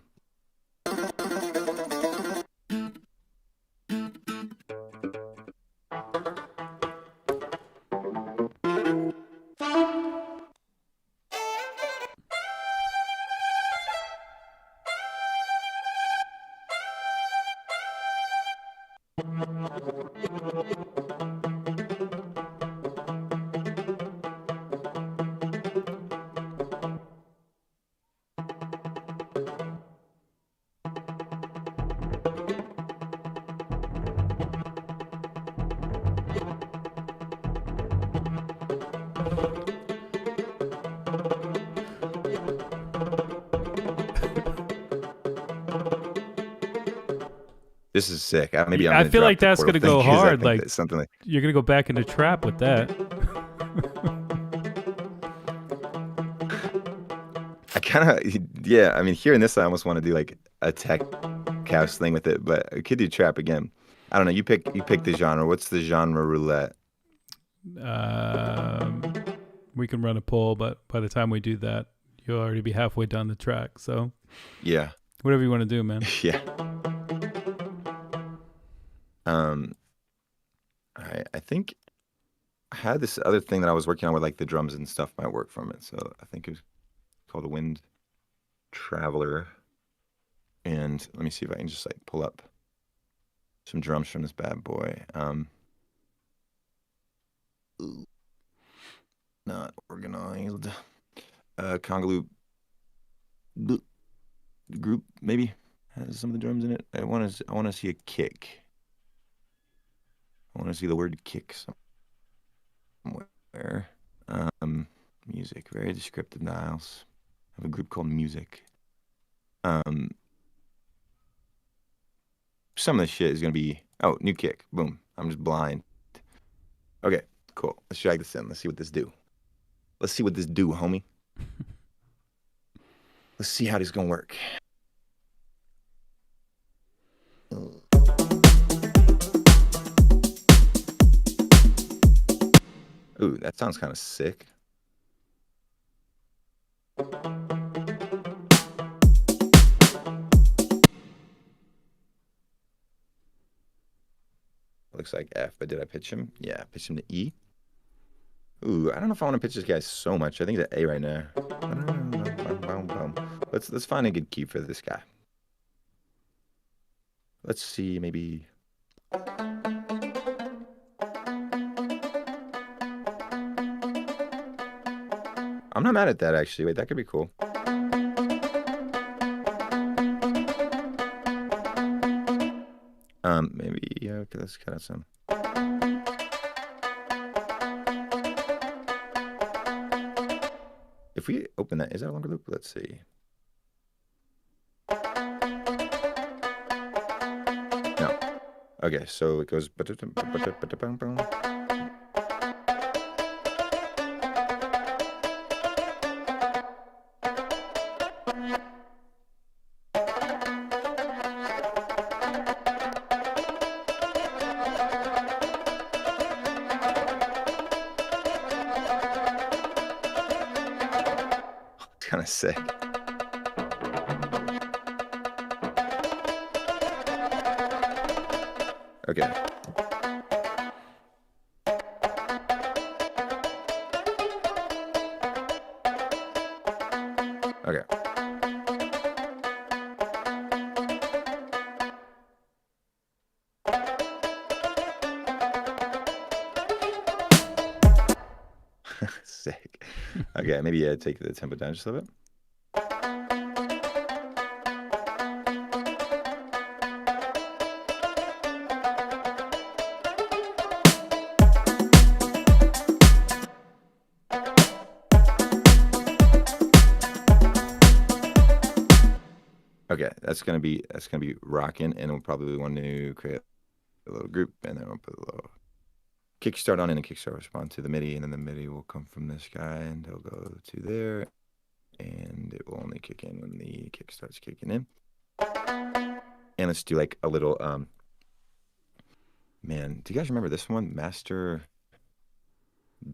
This is sick. Maybe I feel like that's gonna go hard. Like something like you're gonna go back into trap with that. I kind of, yeah. I mean, hearing this, I almost want to do like a tech house thing with it, but I could do trap again. I don't know. You pick the genre. What's the genre roulette? We can run a poll, but by the time we do that, you'll already be halfway down the track. So yeah, whatever you want to do, man. Yeah. I think I had this other thing that I was working on where like the drums and stuff might work from it. So I think it was called a Wind Traveler. And let me see if I can just like pull up some drums from this bad boy. Not organized. Conga Loop group maybe has some of the drums in it. I want to see a kick. I want to see the word kick somewhere. Music, very descriptive dials. I have a group called Music. Some of the shit is gonna be new kick. Boom. I'm just blind. Okay, cool. Let's drag this in. Let's see what this do. Let's see what this do, homie. Let's see how this is gonna work. Ooh, that sounds kind of sick. Looks like F, but did I pitch him? Yeah, pitch him to E. Ooh, I don't know if I want to pitch this guy so much. I think it's an A right now. Let's find a good key for this guy. Let's see, maybe. I'm not mad at that, actually. Wait, that could be cool. Maybe, yeah, okay, let's cut out some. If we open that, is that a longer loop? Let's see. No. Okay, so it goes. Kind of sick. Okay. Okay. Sick. Okay, maybe take the tempo down just a little bit. Okay, that's gonna be rocking, and we'll probably want to create a little group, and then we'll put a little kickstart on in, and kickstart respond to the MIDI, and then the MIDI will come from this guy, and it'll go to there, and it will only kick in when the kick starts kicking in. And let's do like a little, man, do you guys remember this one? Master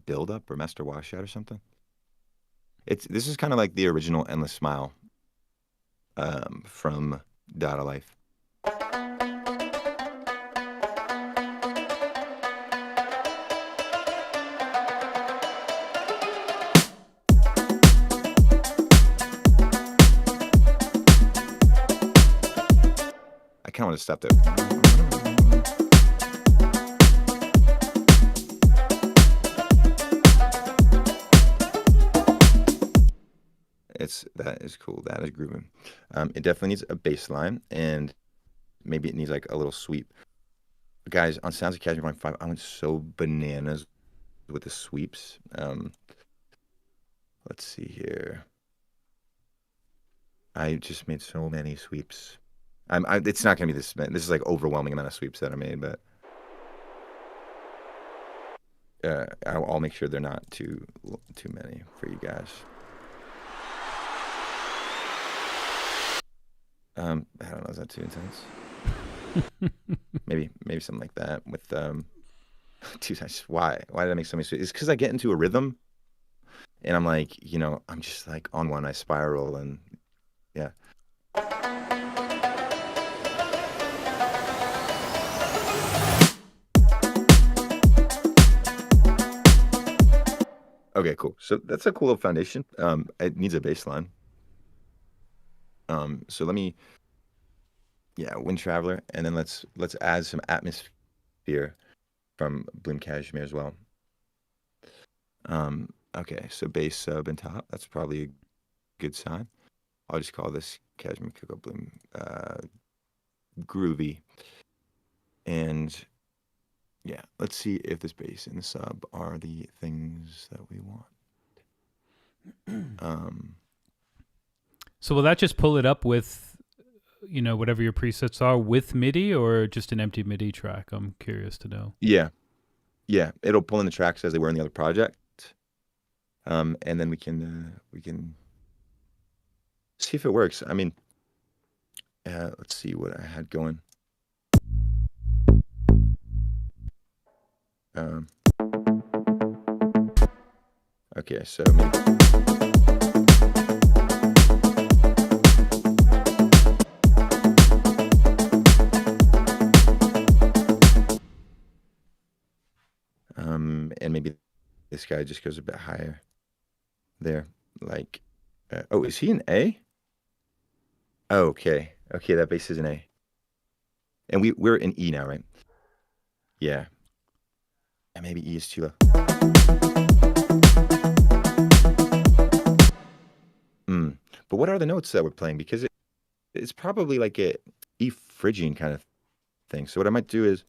Build-Up or Master Washout or something? This is kind of like the original Endless Smile from Dada Life. I kind of want to stop there. That is cool. That is grooving. It definitely needs a bass line, and maybe it needs like a little sweep. Guys, on Sounds of Kashmir Volume 5, I went so bananas with the sweeps. Let's see here. I just made so many sweeps. It's not gonna be this. This is like overwhelming amount of sweeps that I made, but I'll make sure they're not too many for you guys. I don't know. Is that too intense? maybe something like that. With dude, why did I make so many sweeps? It's because I get into a rhythm, and I'm like, I'm just like on one. I spiral, and yeah. Okay, cool. So that's a cool little foundation. It needs a bass line. So let me, Wind Traveler, and then let's add some atmosphere from Bloom Kashmir as well. Okay, so bass sub and top. That's probably a good sign. I'll just call this Kashmir Cocoa Bloom groovy. And yeah, let's see if this bass and the sub are the things that we want. So will that just pull it up with, whatever your presets are with MIDI, or just an empty MIDI track? I'm curious to know. Yeah, it'll pull in the tracks as they were in the other project, and then we can see if it works. I mean, let's see what I had going. Okay, so maybe. And maybe this guy just goes a bit higher there. Like, oh, is he an A? Oh, okay, that bass is an A. And we're in E now, right? Yeah. And maybe E is too low. But what are the notes that we're playing? Because it's probably like a E Phrygian kind of thing. So what I might do is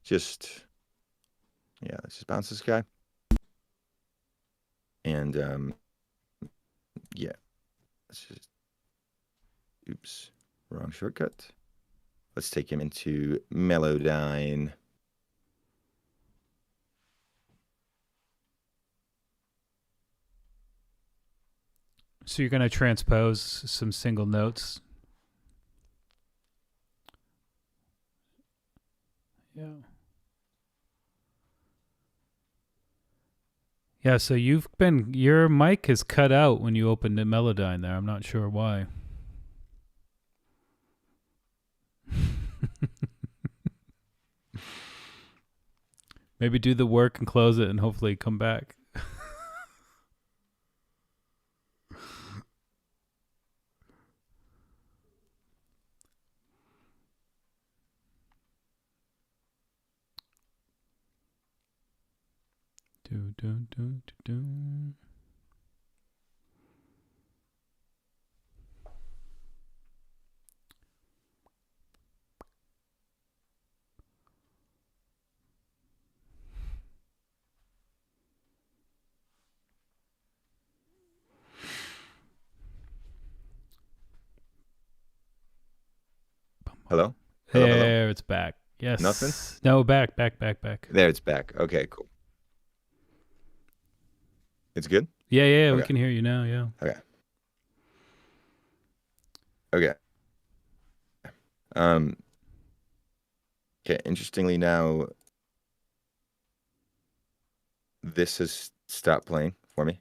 just, let's just bounce this guy. And let's just, oops, wrong shortcut. Let's take him into Melodyne. So you're going to transpose some single notes. Yeah. Yeah, so your mic is cut out when you opened the Melodyne there. I'm not sure why. Maybe do the work and close it and hopefully come back. Do. Hello? There, it's back. Yes. Nothing? No, back. There, it's back. Okay, cool. It's good? Yeah, we Okay. can hear you now, yeah. Okay. Okay, interestingly now, this has stopped playing for me.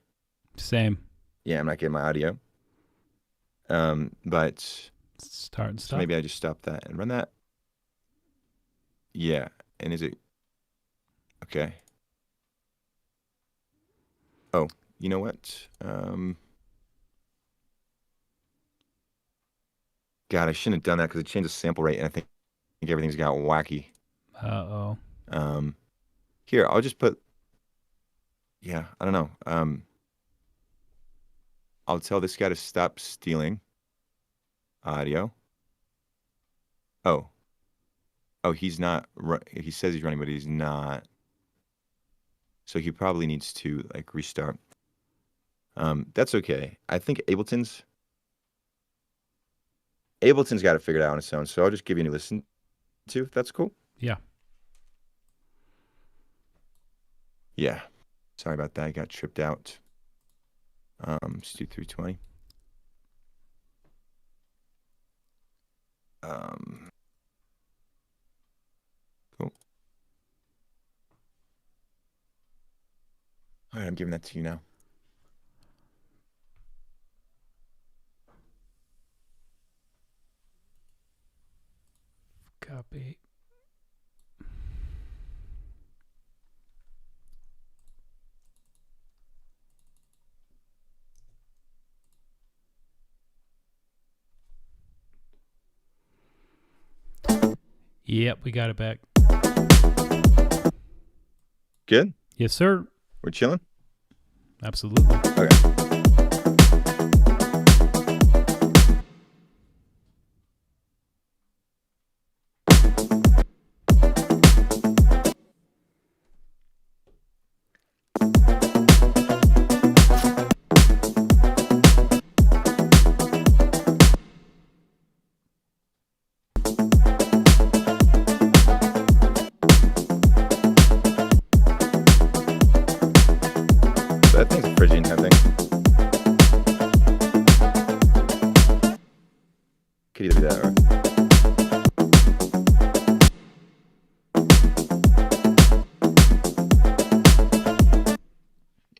Same. Yeah, I'm not getting my audio. But Start and so stop. maybe I just stop that and run that. Yeah, and is it okay? Oh, you know what? God, I shouldn't have done that because it changed the sample rate, and I think everything's got wacky. Uh-oh. Here, I'll just put. Yeah, I don't know. I'll tell this guy to stop stealing audio. Oh, he's not. He says he's running, but he's not. So he probably needs to like restart. That's okay. I think Ableton's got it figured out on its own. So I'll just give you a listen to. If that's cool. Yeah. Yeah. Sorry about that. I got tripped out. Let's do 320. Cool. All right, I'm giving that to you now. Copy. Yep, we got it back. Good? Yes, sir. We're chilling? Absolutely. Okay. That thing's a Phrygian, I think. Could either be that or.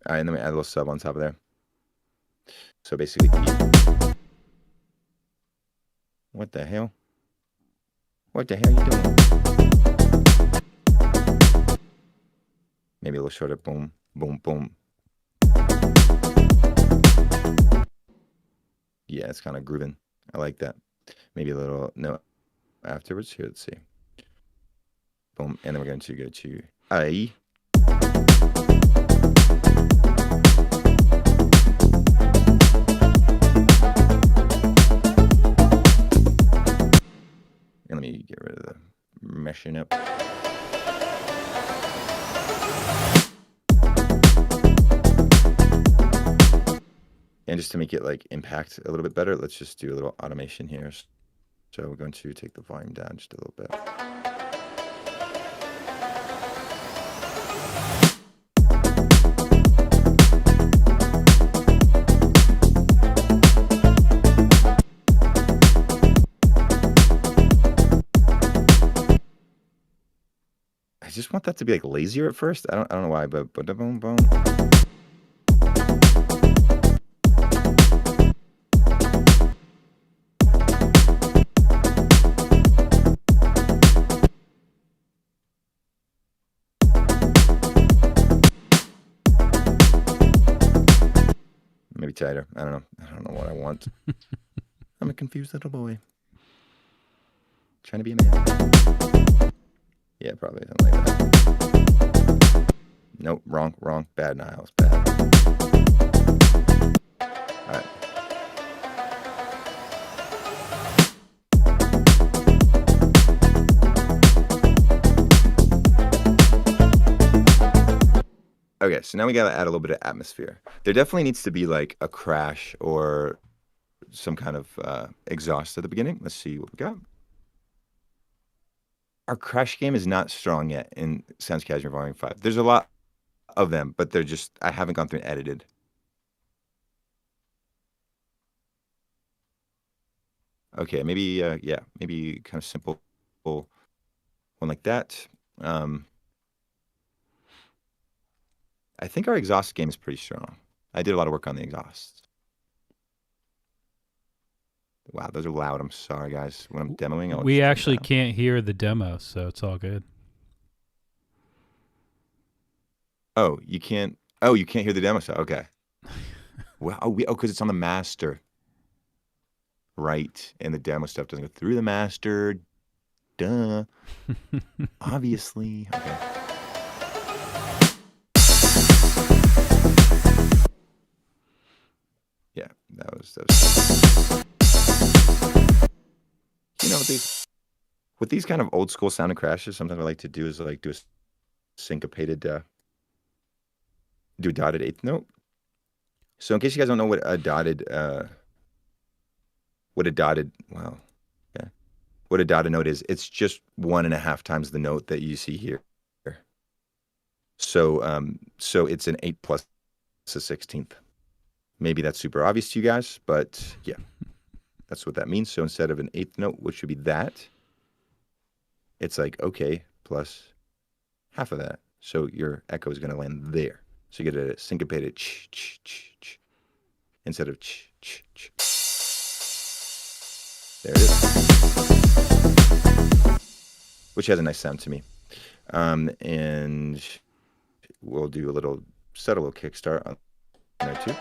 All right, and then we add a little sub on top of there. So basically, what the hell? What the hell are you doing? Maybe a little shorter. Boom, boom, boom. Yeah, it's kind of grooving. I like that. Maybe a little note afterwards. Here, let's see. Boom, and then we're going to go to A. And let me get rid of the meshing up. And just to make it like impact a little bit better, let's just do a little automation here. So we're going to take the volume down just a little bit. I just want that to be like lazier at first. I don't know why, but boom, boom. Maybe tighter. I don't know. I don't know what I want. I'm a confused little boy. Trying to be a man. Yeah, probably something like that. Nope, wrong. Bad, Niles. Bad. All right. Okay, so now we gotta add a little bit of atmosphere. There definitely needs to be like a crash or some kind of exhaust at the beginning. Let's see what we got. our crash game is not strong yet in Sounds Cashmere Volume 5. There's a lot of them, but they're just, I haven't gone through and edited. Okay, maybe, yeah, maybe kind of simple one like that. I think our exhaust game is pretty strong. I did a lot of work on the exhaust. Wow, those are loud. I'm sorry, guys. When I'm demoing, we actually can't hear the demo, so it's all good. Oh, you can't. Oh, you can't hear the demo. So okay. Well, because it's on the master, right? And the demo stuff doesn't go through the master. Duh. Obviously. Okay. Yeah, that was. You know, with these kind of old school sounding crashes, sometimes I like to do is like do a syncopated, do a dotted eighth note. So in case you guys don't know what a dotted note is, it's just 1.5 times the note that you see here. So so it's an 8 plus a 16th. Maybe that's super obvious to you guys, but yeah, that's what that means. So instead of an eighth note, which should be that, it's like, okay, plus half of that. So your echo is going to land there. So you get a syncopated ch, ch, ch, ch, instead of ch, ch, ch. There it is. Which has a nice sound to me. And we'll do a little subtle kickstart on there too.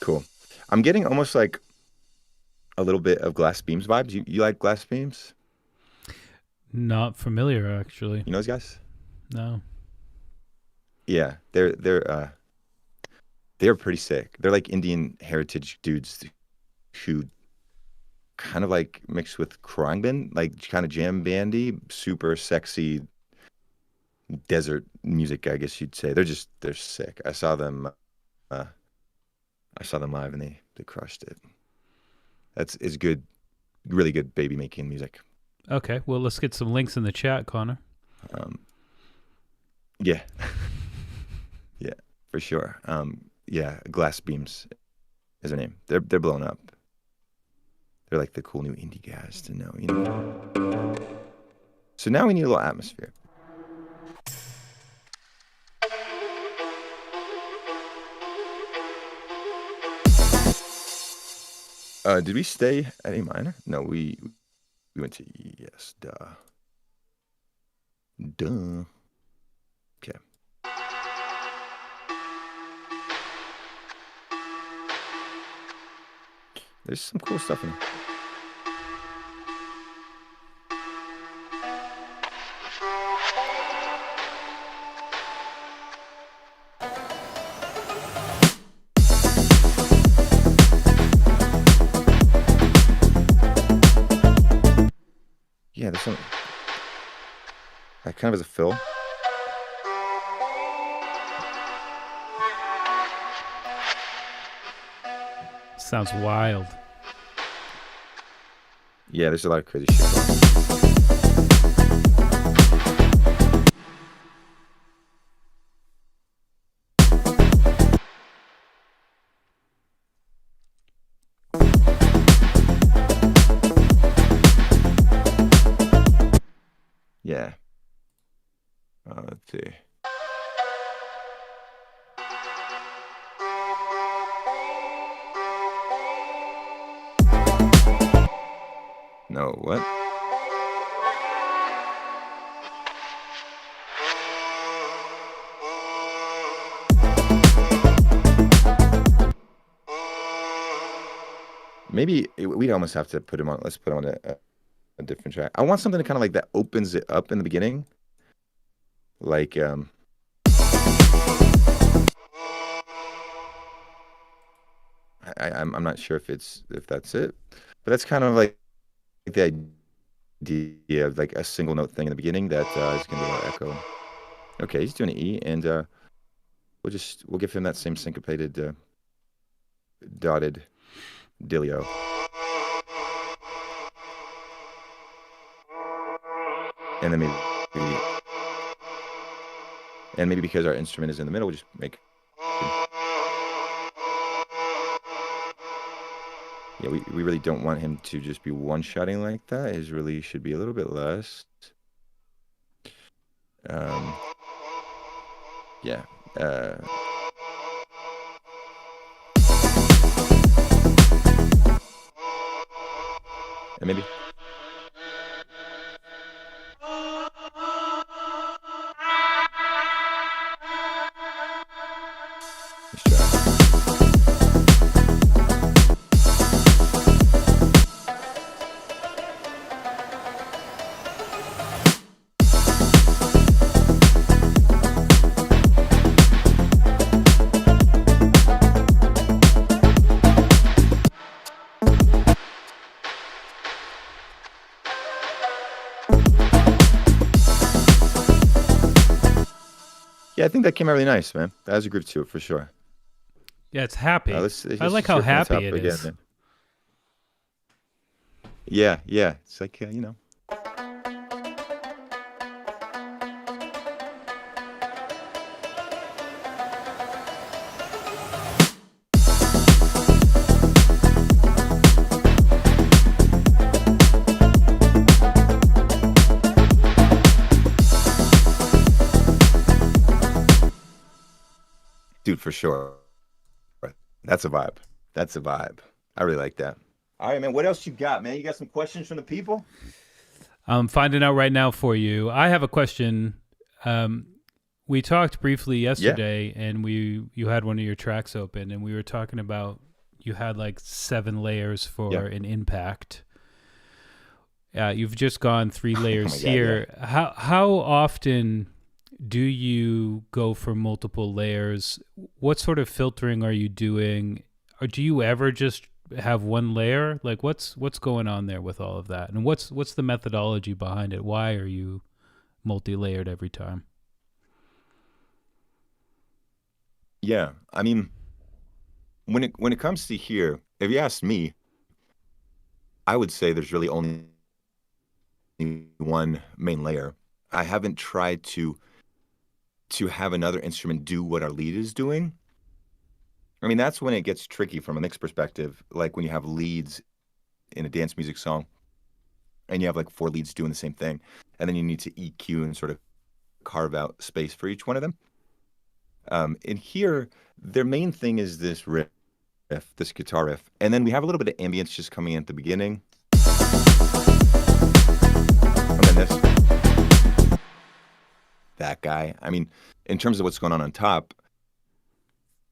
Cool. I'm getting almost like a little bit of Glass Beams vibes. You like Glass Beams? Not familiar, actually. You know those guys? No. Yeah, they're pretty sick. They're like Indian heritage dudes who kind of like mixed with Khruangbin, like kind of jam bandy, super sexy desert music, I guess you'd say. They're sick. I saw them live and they crushed it. It's good, really good baby making music. Okay, well, let's get some links in the chat, Connor. Yeah. Yeah, for sure. Yeah, Glass Beams is their name. They're blown up. They're like the cool new indie guys to know, you know. So now we need a little atmosphere. Did we stay at A minor? No, we went to E. Yes, duh. Okay. There's some cool stuff in here. Yeah, there's some. That kind of is a fill. Sounds wild. Yeah, there's a lot of crazy shit going on. Yeah. Let's see. No, what? Maybe we'd almost have to put him on. Let's put on a different track. I want something to kind of like that opens it up in the beginning. Like, I'm not sure if that's it, but that's kind of like the idea of like a single note thing in the beginning that is going to be our echo. Okay, he's doing an E, and we'll give him that same syncopated dotted dealio. And then maybe because our instrument is in the middle, we'll just make. Yeah, we really don't want him to just be one-shotting like that. His release should be a little bit less. Yeah. And maybe. Let's try. Yeah, I think that came out really nice, man. That was a groove to it for sure. Yeah, it's happy. Let's I like how happy it is. Man. Yeah. It's like, you know. Dude, for sure. That's a vibe. That's a vibe. I really like that. All right, man. What else you got, man? You got some questions from the people? I'm finding out right now for you. I have a question. We talked briefly yesterday, and you had one of your tracks open, and we were talking about you had like 7 layers for an impact. You've just gone 3 layers here. Yeah. How often do you go for multiple layers? What sort of filtering are you doing? Or do you ever just have one layer? Like what's going on there with all of that? And what's the methodology behind it? Why are you multi-layered every time? Yeah, I mean, when it comes to here, if you ask me, I would say there's really only one main layer. I haven't tried to have another instrument do what our lead is doing. I mean, that's when it gets tricky from a mix perspective, like when you have leads in a dance music song and you have like 4 leads doing the same thing, and then you need to EQ and sort of carve out space for each one of them. And here, their main thing is this riff, this guitar riff. And then we have a little bit of ambience just coming in at the beginning. And then this. That guy. I mean, in terms of what's going on top,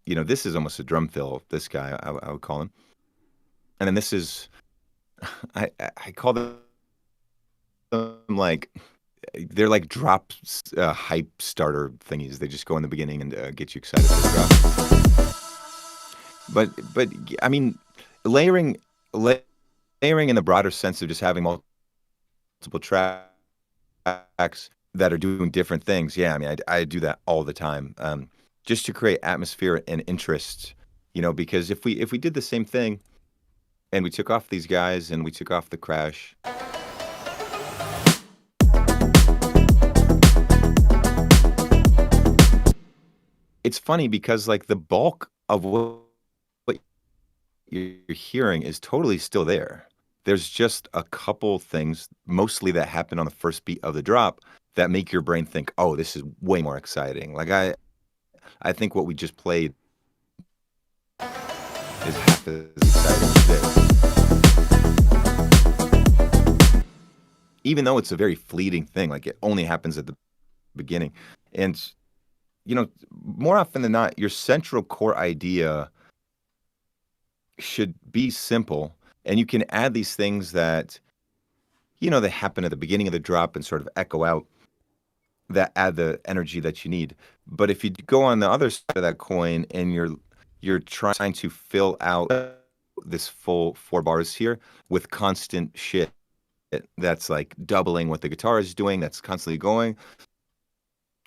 you know, this is almost a drum fill. This guy, I would call him. And then this is, I call them like, they're like drop hype starter thingies. They just go in the beginning and get you excited for the drop. But I mean, layering in the broader sense of just having multiple tracks that are doing different things. Yeah, I mean, I do that all the time, just to create atmosphere and interest, you know, because if we did the same thing and we took off these guys and we took off the crash. It's funny because like the bulk of what you're hearing is totally still there. There's just a couple things, mostly that happen on the first beat of the drop, that make your brain think, oh, this is way more exciting. Like I think what we just played is half as exciting as this. Even though it's a very fleeting thing, like it only happens at the beginning. And, you know, more often than not, your central core idea should be simple. And you can add these things that, you know, they happen at the beginning of the drop and sort of echo out, that add the energy that you need. But if you go on the other side of that coin and you're trying to fill out this full 4 bars here with constant shit, that's like doubling what the guitar is doing, that's constantly going,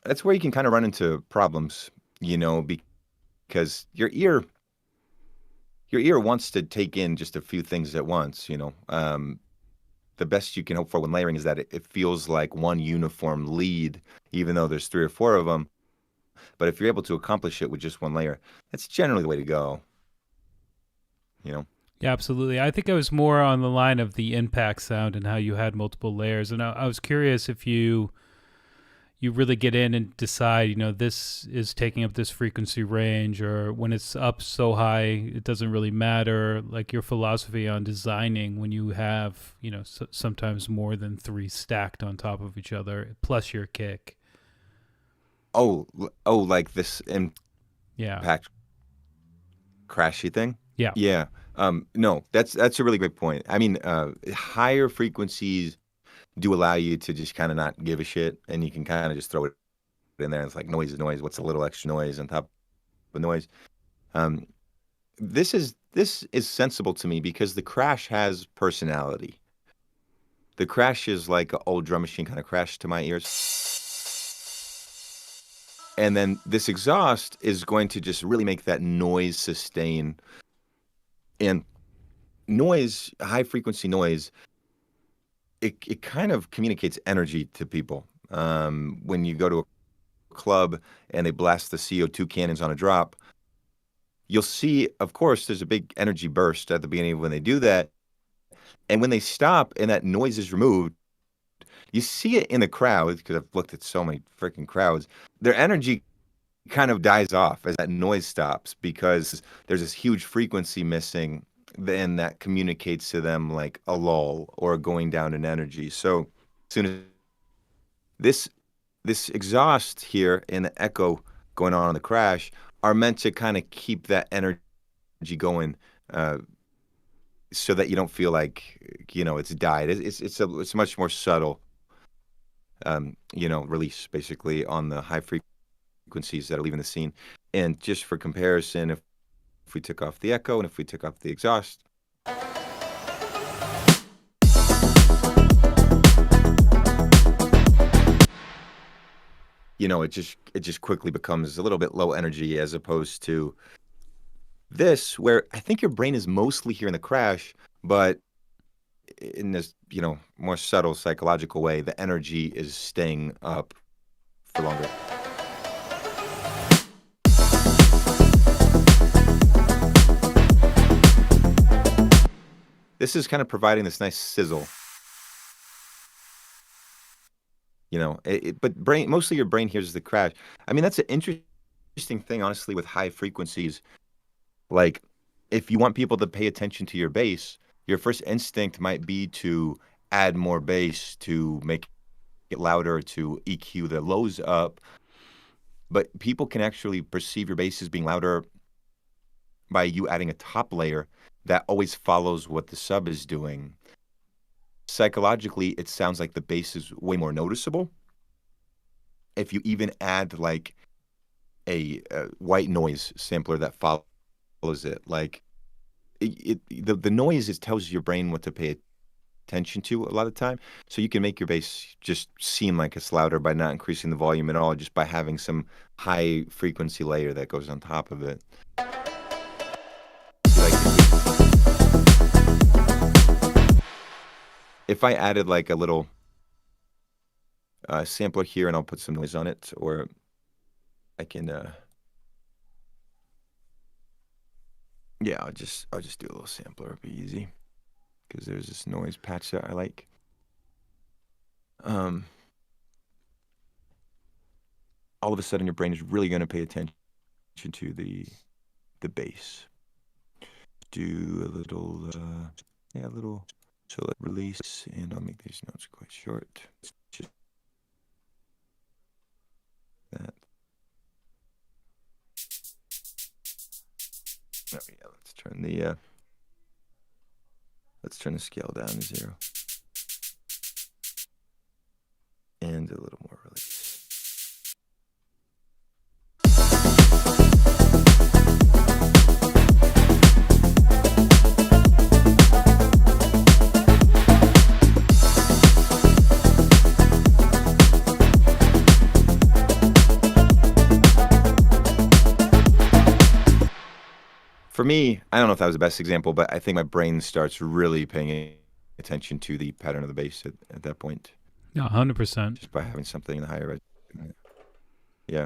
that's where you can kind of run into problems, because your ear wants to take in just a few things at once. The best you can hope for when layering is that it feels like one uniform lead, even though there's 3 or 4 of them. But if you're able to accomplish it with just one layer, that's generally the way to go. Yeah, absolutely. I think I was more on the line of the impact sound and how you had multiple layers. And I was curious if you really get in and decide, this is taking up this frequency range, or when it's up so high, it doesn't really matter. Like your philosophy on designing when you have, sometimes more than 3 stacked on top of each other, plus your kick. Oh, like this impact Yeah. crashy thing? Yeah. Yeah. No, that's a really great point. I mean, higher frequencies do allow you to just kind of not give a shit, and you can kind of just throw it in there. It's like noise is noise. What's a little extra noise on top of noise? This is sensible to me because the crash has personality. The crash is like an old drum machine kind of crash to my ears. And then this exhaust is going to just really make that noise sustain. And noise, high frequency noise, it kind of communicates energy to people. When you go to a club and they blast the CO2 cannons on a drop, you'll see, of course, there's a big energy burst at the beginning when they do that. And when they stop and that noise is removed, you see it in the crowd, because I've looked at so many freaking crowds, their energy kind of dies off as that noise stops because there's this huge frequency missing, then that communicates to them like a lull or going down in energy. So as soon as this exhaust here and the echo going on in the crash are meant to kind of keep that energy going, so that you don't feel like it's died. It's a much more subtle release basically on the high frequencies that are leaving the scene. And just for comparison, if we took off the echo and if we took off the exhaust, it just quickly becomes a little bit low energy, as opposed to this, where I think your brain is mostly hearing the crash, but in this, more subtle psychological way, the energy is staying up for longer. This is kind of providing this nice sizzle. But mostly your brain hears the crash. I mean, that's an interesting thing, honestly, with high frequencies. Like, if you want people to pay attention to your bass, your first instinct might be to add more bass, to make it louder, to EQ the lows up. But people can actually perceive your bass as being louder by you adding a top layer that always follows what the sub is doing. Psychologically, it sounds like the bass is way more noticeable. If you even add like a white noise sampler that follows it, like the noise tells your brain what to pay attention to a lot of the time. So you can make your bass just seem like it's louder by not increasing the volume at all, just by having some high frequency layer that goes on top of it. If I added like a little sampler here, and I'll put some noise on it, or I can, I'll just do a little sampler. It'll be easy because there's this noise patch that I like. All of a sudden, your brain is really going to pay attention to the bass. Do a little, a little. So let's release, and I'll make these notes quite short. Just that. Oh yeah, let's turn the scale down to 0. And a little more release. for me, I don't know if that was the best example, but I think my brain starts really paying attention to the pattern of the bass at that point. Yeah, 100%. Just by having something in the higher res. Yeah.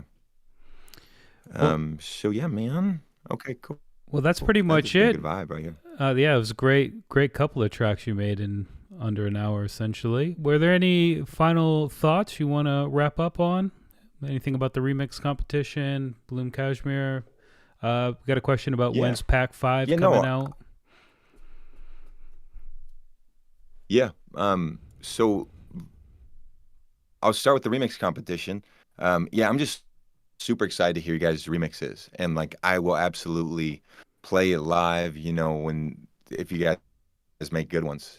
Well, So yeah, man. Okay, cool. well, that's pretty much Been a it. good vibe right here. Yeah, it was a great couple of tracks you made in under an hour, essentially. Were there any final thoughts you want to wrap up on? Anything about the remix competition, Bloom Cashmere? We got a question about when's Pack 5 coming out. Yeah. So I'll start with the remix competition. Yeah, I'm just super excited to hear you guys' remixes, and like I will absolutely play it live. If you guys make good ones.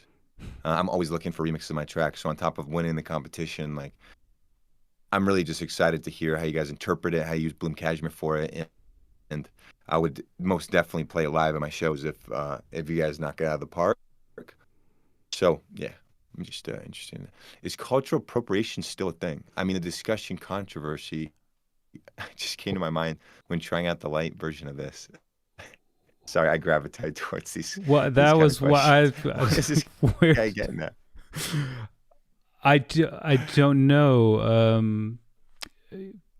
I'm always looking for remixes of my tracks. So on top of winning the competition, like I'm really just excited to hear how you guys interpret it, how you use Bloom Cashmere for it, and I would most definitely play it live at my shows if you guys knock it out of the park. So yeah, I'm just interested in that. Is cultural appropriation still a thing? I mean, the discussion controversy just came to my mind when trying out the light version of this. Sorry, I gravitate towards these. Well, that was what I was this guy getting that? I don't know.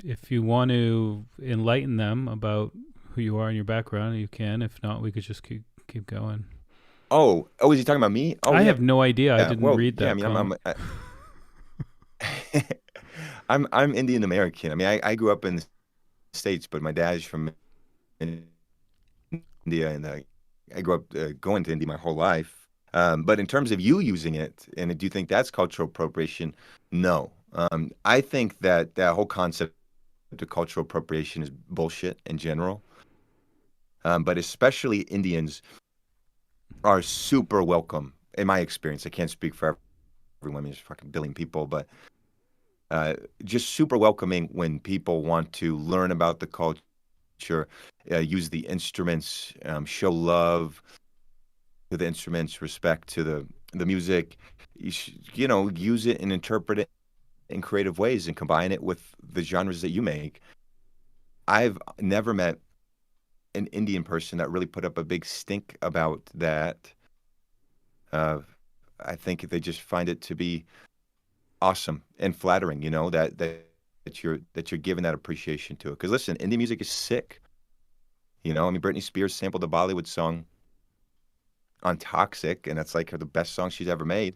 If you want to enlighten them about who you are and your background, you can. If not, we could just keep going. Oh, is he talking about me? Oh, I yeah. have no idea. Yeah, I didn't read that. Yeah, I'm Indian American. I mean, I grew up in the States, but my dad's from India, and I grew up going to India my whole life. But in terms of you using it, and do you think that's cultural appropriation? No. I think that whole concept of cultural appropriation is bullshit in general. But especially Indians are super welcome, in my experience. I can't speak for everyone. There's fucking billion people, but just super welcoming when people want to learn about the culture, use the instruments, show love to the instruments, respect to the music, use it and interpret it in creative ways and combine it with the genres that you make. I've never met an Indian person that really put up a big stink about that. I think they just find it to be awesome and flattering, that you're giving that appreciation to it. Because listen, indie music is sick. I mean, Britney Spears sampled a Bollywood song on Toxic, and that's like the best song she's ever made.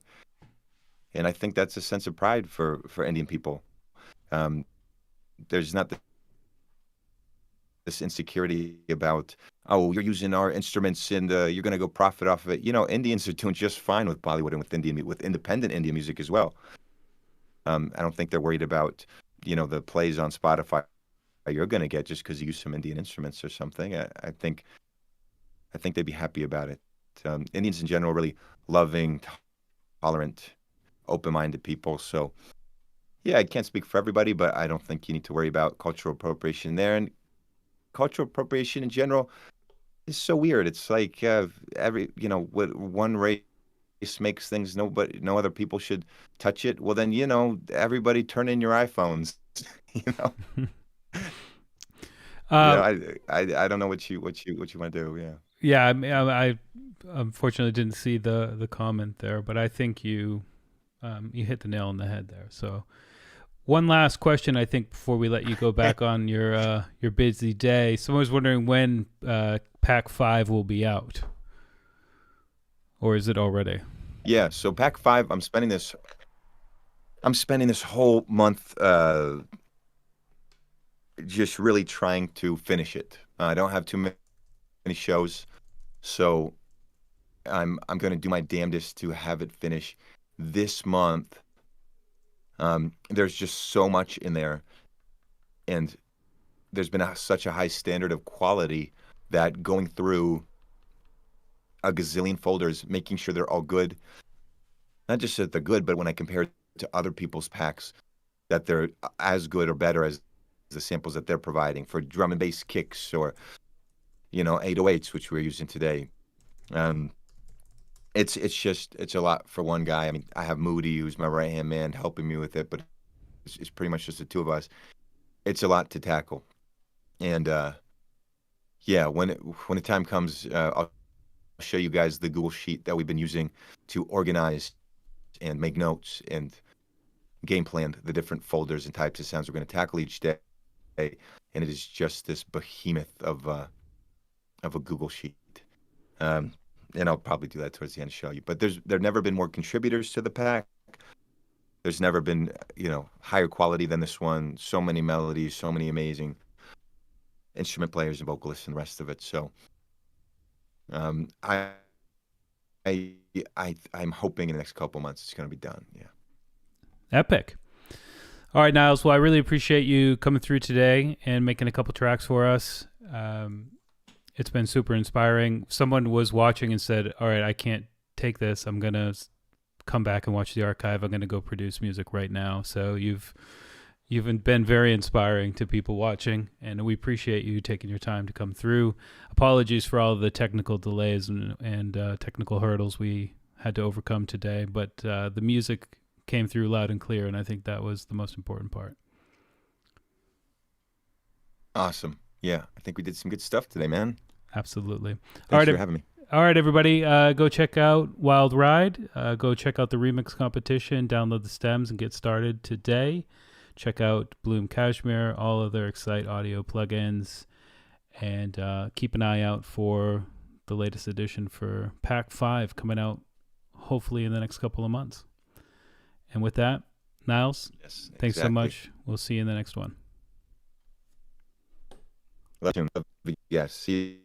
And I think that's a sense of pride for Indian people. There's not this insecurity about, oh, you're using our instruments and you're going to go profit off of it. Indians are doing just fine with Bollywood and with independent Indian music as well. I don't think they're worried about, the plays on Spotify you're going to get just because you use some Indian instruments or something. I think they'd be happy about it. Indians in general are really loving, tolerant, open-minded people. So, yeah, I can't speak for everybody, but I don't think you need to worry about cultural appropriation there. And cultural appropriation in general is so weird. It's like what one race makes things no other people should touch it. Well, then everybody turn in your iPhones. I don't know what you want to do. Yeah. Yeah, I unfortunately didn't see the comment there, but I think you hit the nail on the head there. So, one last question, I think, before we let you go back on your busy day. Someone was wondering when Pack 5 will be out, or is it already? Yeah. So Pack 5, I'm spending this whole month just really trying to finish it. I don't have too many shows, so I'm going to do my damnedest to have it finish this month. There's just so much in there, and there's been such a high standard of quality that going through a gazillion folders, making sure they're all good, not just that they're good, but when I compare it to other people's packs, that they're as good or better as the samples that they're providing for drum and bass kicks or 808s, which we're using today. It's a lot for one guy. I mean, I have Moody, who's my right hand man, helping me with it, but it's pretty much just the two of us. It's a lot to tackle, and yeah, when the time comes, I'll show you guys the Google Sheet that we've been using to organize and make notes and game plan the different folders and types of sounds we're going to tackle each day. And it is just this behemoth of a Google Sheet. And I'll probably do that towards the end of the show. But there've never been more contributors to the pack. There's never been, higher quality than this one. So many melodies, so many amazing instrument players and vocalists and the rest of it. So I'm hoping in the next couple months it's going to be done. Yeah. Epic. All right, Niles. Well, I really appreciate you coming through today and making a couple tracks for us. It's been super inspiring. Someone was watching and said, all right, I can't take this. I'm going to come back and watch the archive. I'm going to go produce music right now. So you've been very inspiring to people watching, and we appreciate you taking your time to come through. Apologies for all of the technical delays and technical hurdles we had to overcome today, but the music came through loud and clear, and I think that was the most important part. Awesome. Yeah, I think we did some good stuff today, man. Absolutely. Thanks for having me. All right, everybody, go check out Wild Ride. Go check out the Remix Competition. Download the stems and get started today. Check out Bloom Cashmere, all of their Excite audio plugins, and keep an eye out for the latest edition for Pack 5 coming out hopefully in the next couple of months. And with that, Niles, yes, thanks so much. We'll see you in the next one. Yes, see you.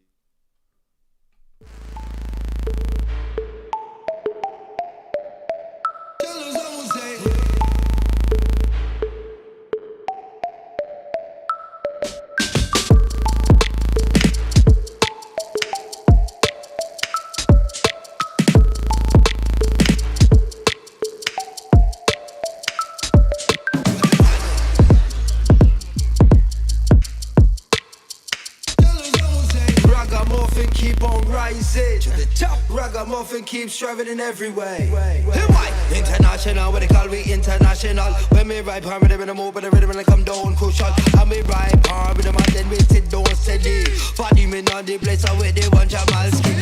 To the top, ragamuffin keeps striving in every way. International, what they call we international. When me ride palm rhythm in the move, but the rhythm when I come down crucial. And me ride palm rhythm and then we sit down steady. Funny me on the place I with the one Jamal skinny.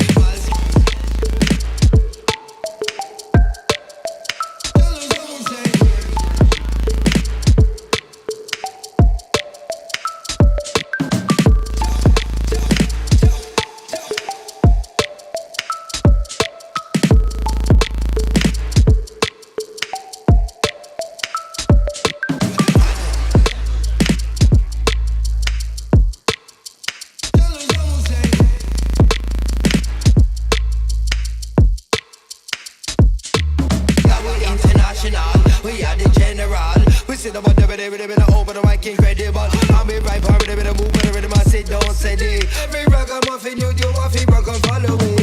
We are the general. We sit about the rhythm and open the mic incredible. I'm me right palm rhythm and move with the rhythm I sit down steady. Every ragamuffin you do a feet broken follow me.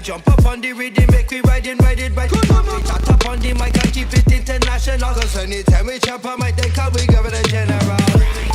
Jump up on the rhythm, make we ride it right. We chat up on the mic and keep it international. Cause anytime we chop a mic, they call we give it a general.